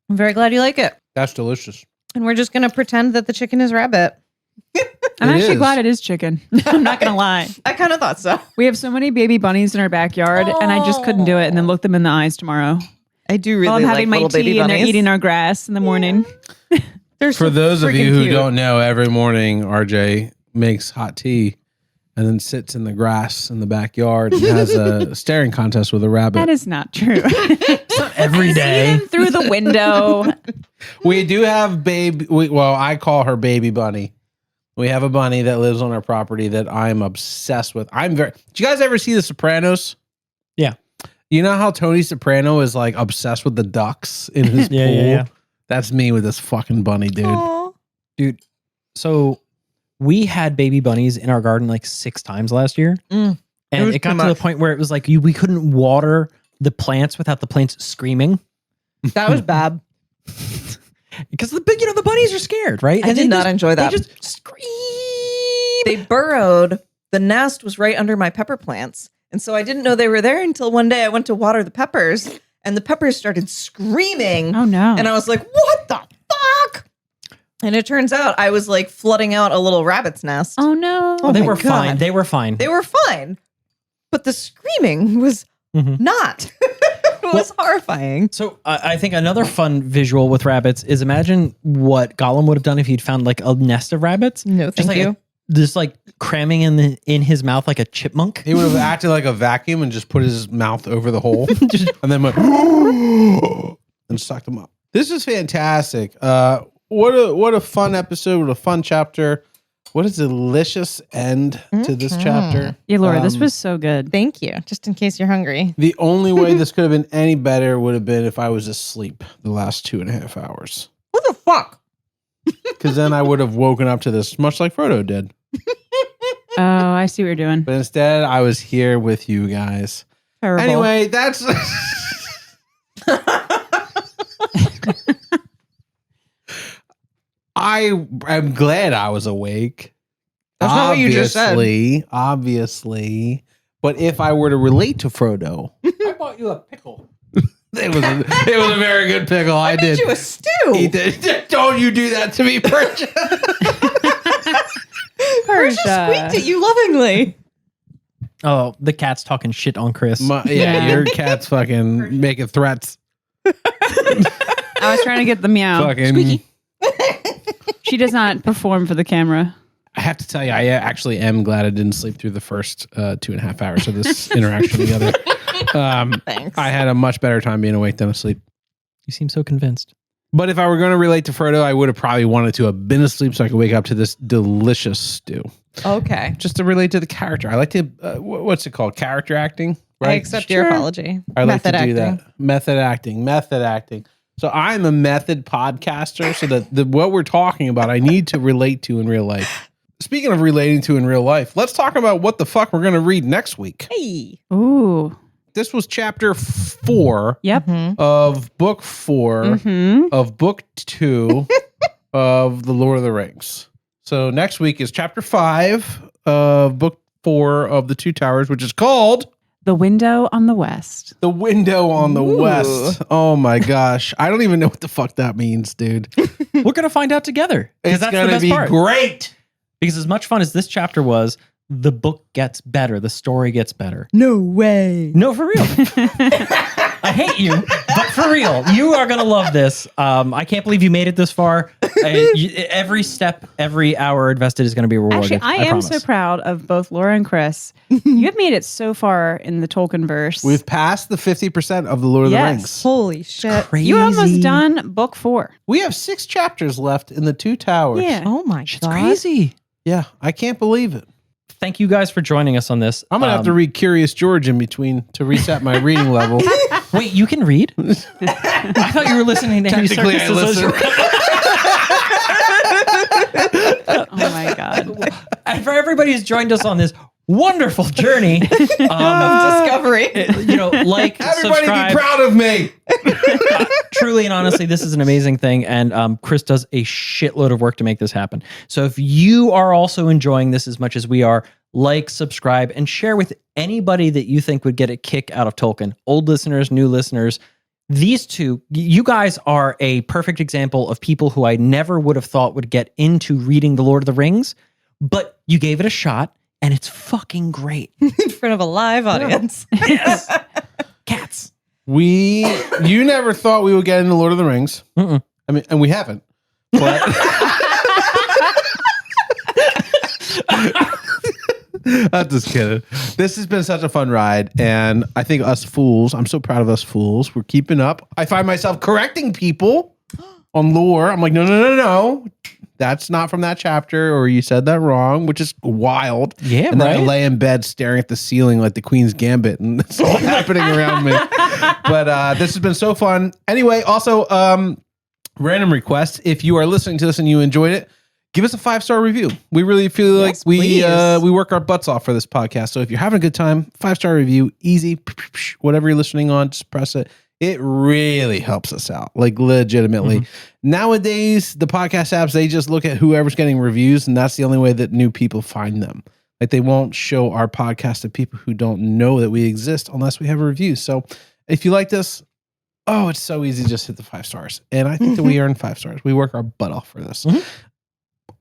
Speaker 3: I'm very glad you like it.
Speaker 1: That's delicious.
Speaker 3: And we're just going to pretend that the chicken is rabbit.
Speaker 4: I'm
Speaker 1: It
Speaker 4: actually
Speaker 1: is.
Speaker 4: glad it is chicken. I'm not going to lie.
Speaker 5: I kind of thought so.
Speaker 4: We have so many baby bunnies in our backyard, and I just couldn't do it and then look them in the eyes tomorrow.
Speaker 5: I do really
Speaker 4: While I'm
Speaker 5: like
Speaker 4: having my
Speaker 5: little baby
Speaker 4: tea and they're
Speaker 5: bunnies.
Speaker 4: eating our grass in the morning.
Speaker 5: They're
Speaker 1: For
Speaker 5: so
Speaker 1: those of you
Speaker 5: freaking
Speaker 1: who
Speaker 5: cute.
Speaker 1: don't know, every morning RJ makes hot tea and then sits in the grass in the backyard and has a staring contest with a rabbit.
Speaker 4: That is not true.
Speaker 2: Every
Speaker 4: See
Speaker 2: day.
Speaker 4: them through the window.
Speaker 1: We do have I call her Baby Bunny. We have a bunny that lives on our property that I'm obsessed with. Did you guys ever see The Sopranos?
Speaker 2: Yeah.
Speaker 1: You know how Tony Soprano is like obsessed with the ducks in his
Speaker 2: Yeah,
Speaker 1: pool?
Speaker 2: yeah, yeah.
Speaker 1: That's me with this fucking bunny, dude.
Speaker 5: Aw.
Speaker 2: Dude, so we had baby bunnies in our garden like 6 times last year.
Speaker 5: It
Speaker 2: And
Speaker 5: was
Speaker 2: it got
Speaker 5: too
Speaker 2: to the
Speaker 5: much.
Speaker 2: point where it was like we couldn't water the plants without the plants screaming.
Speaker 5: That was bad.
Speaker 2: Because the bunnies are scared, right?
Speaker 5: I
Speaker 2: And
Speaker 5: did
Speaker 2: they
Speaker 5: not
Speaker 2: just-
Speaker 5: enjoy that.
Speaker 2: They just scream.
Speaker 5: They burrowed. The nest was right under my pepper plants. And so I didn't know they were there until one day I went to water the peppers and the peppers started screaming.
Speaker 4: Oh, no.
Speaker 5: And I was like, what the fuck? And it turns out I was like flooding out a little rabbit's nest.
Speaker 4: Oh no.
Speaker 2: they
Speaker 5: my
Speaker 2: were
Speaker 5: God.
Speaker 2: fine. They were fine.
Speaker 5: They were fine. But the screaming was
Speaker 2: Mhm.
Speaker 5: not. It was horrifying.
Speaker 2: So I think another fun visual with rabbits is imagine what Gollum would have done if he'd found like a nest of rabbits.
Speaker 3: No, thank
Speaker 2: like
Speaker 3: you.
Speaker 2: Just like cramming in his mouth like a chipmunk.
Speaker 1: He would have acted like a vacuum and just put his mouth over the hole, and then went and sucked him up. This is fantastic. What a fun episode! What a fun chapter! What a delicious end to this chapter.
Speaker 4: Yeah, Laura, this was so good.
Speaker 3: Thank you. Just in case you're hungry.
Speaker 1: The only way this could have been any better would have been if I was asleep the last 2.5 hours.
Speaker 5: What the fuck?
Speaker 1: Because then I would have woken up to this, much like Frodo did.
Speaker 4: Oh, I see what you're doing.
Speaker 1: But instead, I was here with you guys.
Speaker 5: Terrible.
Speaker 1: Anyway, that's. I am glad I was awake.
Speaker 5: That's not what you just said.
Speaker 1: Obviously. But if I were to relate to Frodo,
Speaker 2: I bought you a pickle.
Speaker 1: it was a very good pickle. I
Speaker 5: made
Speaker 1: did.
Speaker 5: you a stew.
Speaker 1: He did. Don't you do that to me, Persia.
Speaker 5: Persia squeaked at you lovingly.
Speaker 2: Oh, the cat's talking shit on Chris.
Speaker 1: Your cat's fucking making threats.
Speaker 4: I was trying to get the meow.
Speaker 1: Fucking.
Speaker 4: She does not perform for the camera.
Speaker 1: I have to tell you, I actually am glad I didn't sleep through the first 2.5 hours of this interaction together.
Speaker 5: Thanks.
Speaker 1: I had a much better time being awake than asleep.
Speaker 2: You seem so convinced.
Speaker 1: But if I were going to relate to Frodo, I would have probably wanted to have been asleep so I could wake up to this delicious stew.
Speaker 5: Okay.
Speaker 1: Just to relate to the character. I like to, what's it called? Character acting?
Speaker 3: I accept your apology.
Speaker 1: I like to
Speaker 3: Method
Speaker 1: do
Speaker 3: acting.
Speaker 1: that. Method acting. So I'm a method podcaster. So that what we're talking about, I need to relate to in real life. Speaking of relating to in real life, let's talk about what the fuck we're going to read next week.
Speaker 5: Hey.
Speaker 4: Ooh.
Speaker 1: This was chapter 4
Speaker 4: Yep.
Speaker 1: of book 4 of book 2 of The Lord of the Rings. So next week is chapter 5 of book 4 of The Two Towers, which is called
Speaker 4: The Window on the West.
Speaker 1: The Window on the West. Oh my gosh. I don't even know what the fuck that means, dude.
Speaker 2: We're going to find out together.
Speaker 1: It's
Speaker 2: That's the
Speaker 1: going to
Speaker 2: best
Speaker 1: be
Speaker 2: part.
Speaker 1: great.
Speaker 2: Because as much fun as this chapter was, the book gets better. The story gets better.
Speaker 5: No way.
Speaker 2: No, for real. I hate you, but for real, you are going to love this. I can't believe you made it this far. Every step, every hour invested is going to be rewarded.
Speaker 4: Actually, I am
Speaker 2: promise.
Speaker 4: so proud of both Laura and Chris. You have made it so far in the Tolkien verse.
Speaker 1: We've passed the 50% of The Lord of the
Speaker 4: Yes.
Speaker 1: Rings.
Speaker 5: Holy shit.
Speaker 2: Crazy.
Speaker 4: You almost done book 4.
Speaker 1: We have 6 chapters left in The Two Towers.
Speaker 4: Yeah.
Speaker 5: Oh my
Speaker 2: It's
Speaker 5: god.
Speaker 2: crazy.
Speaker 1: Yeah, I can't believe it.
Speaker 2: Thank you guys for joining us on this.
Speaker 1: I'm going to have to read Curious George in between to reset my reading level.
Speaker 2: Wait, you can read? I thought you were listening to Andy
Speaker 1: Technically, I
Speaker 2: Serkis'
Speaker 1: listen.
Speaker 4: Oh my God.
Speaker 2: And for everybody who's joined us on this wonderful journey,
Speaker 5: Discovery.
Speaker 2: like,
Speaker 1: Everybody
Speaker 2: subscribe.
Speaker 1: be proud of me.
Speaker 2: Truly and honestly, this is an amazing thing. And Chris does a shitload of work to make this happen. So if you are also enjoying this as much as we are, like, subscribe, and share with anybody that you think would get a kick out of Tolkien. Old listeners, new listeners. These two, you guys are a perfect example of people who I never would have thought would get into reading The Lord of the Rings, but you gave it a shot, and it's fucking great.
Speaker 5: In front of a live audience.
Speaker 2: Yes. Cats.
Speaker 1: You never thought we would get into Lord of the Rings.
Speaker 2: Mm-mm.
Speaker 1: I mean, and we haven't. But I'm just kidding. This has been such a fun ride, and I think us fools, I'm so proud of us fools. We're keeping up. I find myself correcting people on lore. I'm like, no. That's not from that chapter, or you said that wrong, which is wild.
Speaker 2: Yeah,
Speaker 1: and then I
Speaker 2: right?
Speaker 1: lay in bed staring at the ceiling like the Queen's Gambit, and it's all happening around me. But this has been so fun. Anyway, also, random request. If you are listening to this and you enjoyed it, give us a 5-star review. We really feel like
Speaker 5: Yes,
Speaker 1: we
Speaker 5: please.
Speaker 1: work our butts off for this podcast. So if you're having a good time, 5-star review, easy, whatever you're listening on, just press it. It really helps us out, like legitimately. Nowadays, the podcast apps, they just look at whoever's getting reviews, and that's the only way that new people find them. Like, they won't show our podcast to people who don't know that we exist unless we have a review. So if you like this, oh, it's so easy to just hit the 5 stars. And I think that we earn 5 stars. We work our butt off for this.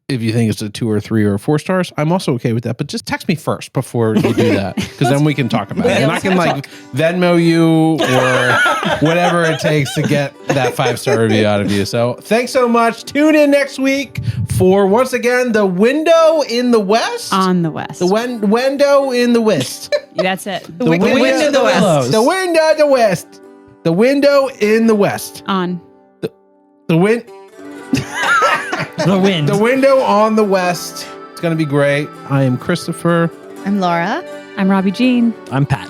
Speaker 1: If you think it's a 2 or 3 or 4 stars, I'm also okay with that. But just text me first before you do that, because then we can talk about it. And I can like Venmo you or whatever it takes to get that 5-star review out of you. So thanks so much. Tune in next week for, once again, the window in the west.
Speaker 4: On the west.
Speaker 1: The window in the west.
Speaker 4: That's it.
Speaker 1: The window in the west. The window in the west. The window in the west.
Speaker 4: On.
Speaker 1: The wind.
Speaker 2: The wind.
Speaker 1: The window on the west. It's going to be great. I am Christopher.
Speaker 3: I'm Laura.
Speaker 4: I'm Robbie Jean.
Speaker 2: I'm Pat.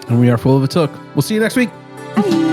Speaker 1: And we are Full of a Took. We'll see you next week.
Speaker 4: Bye.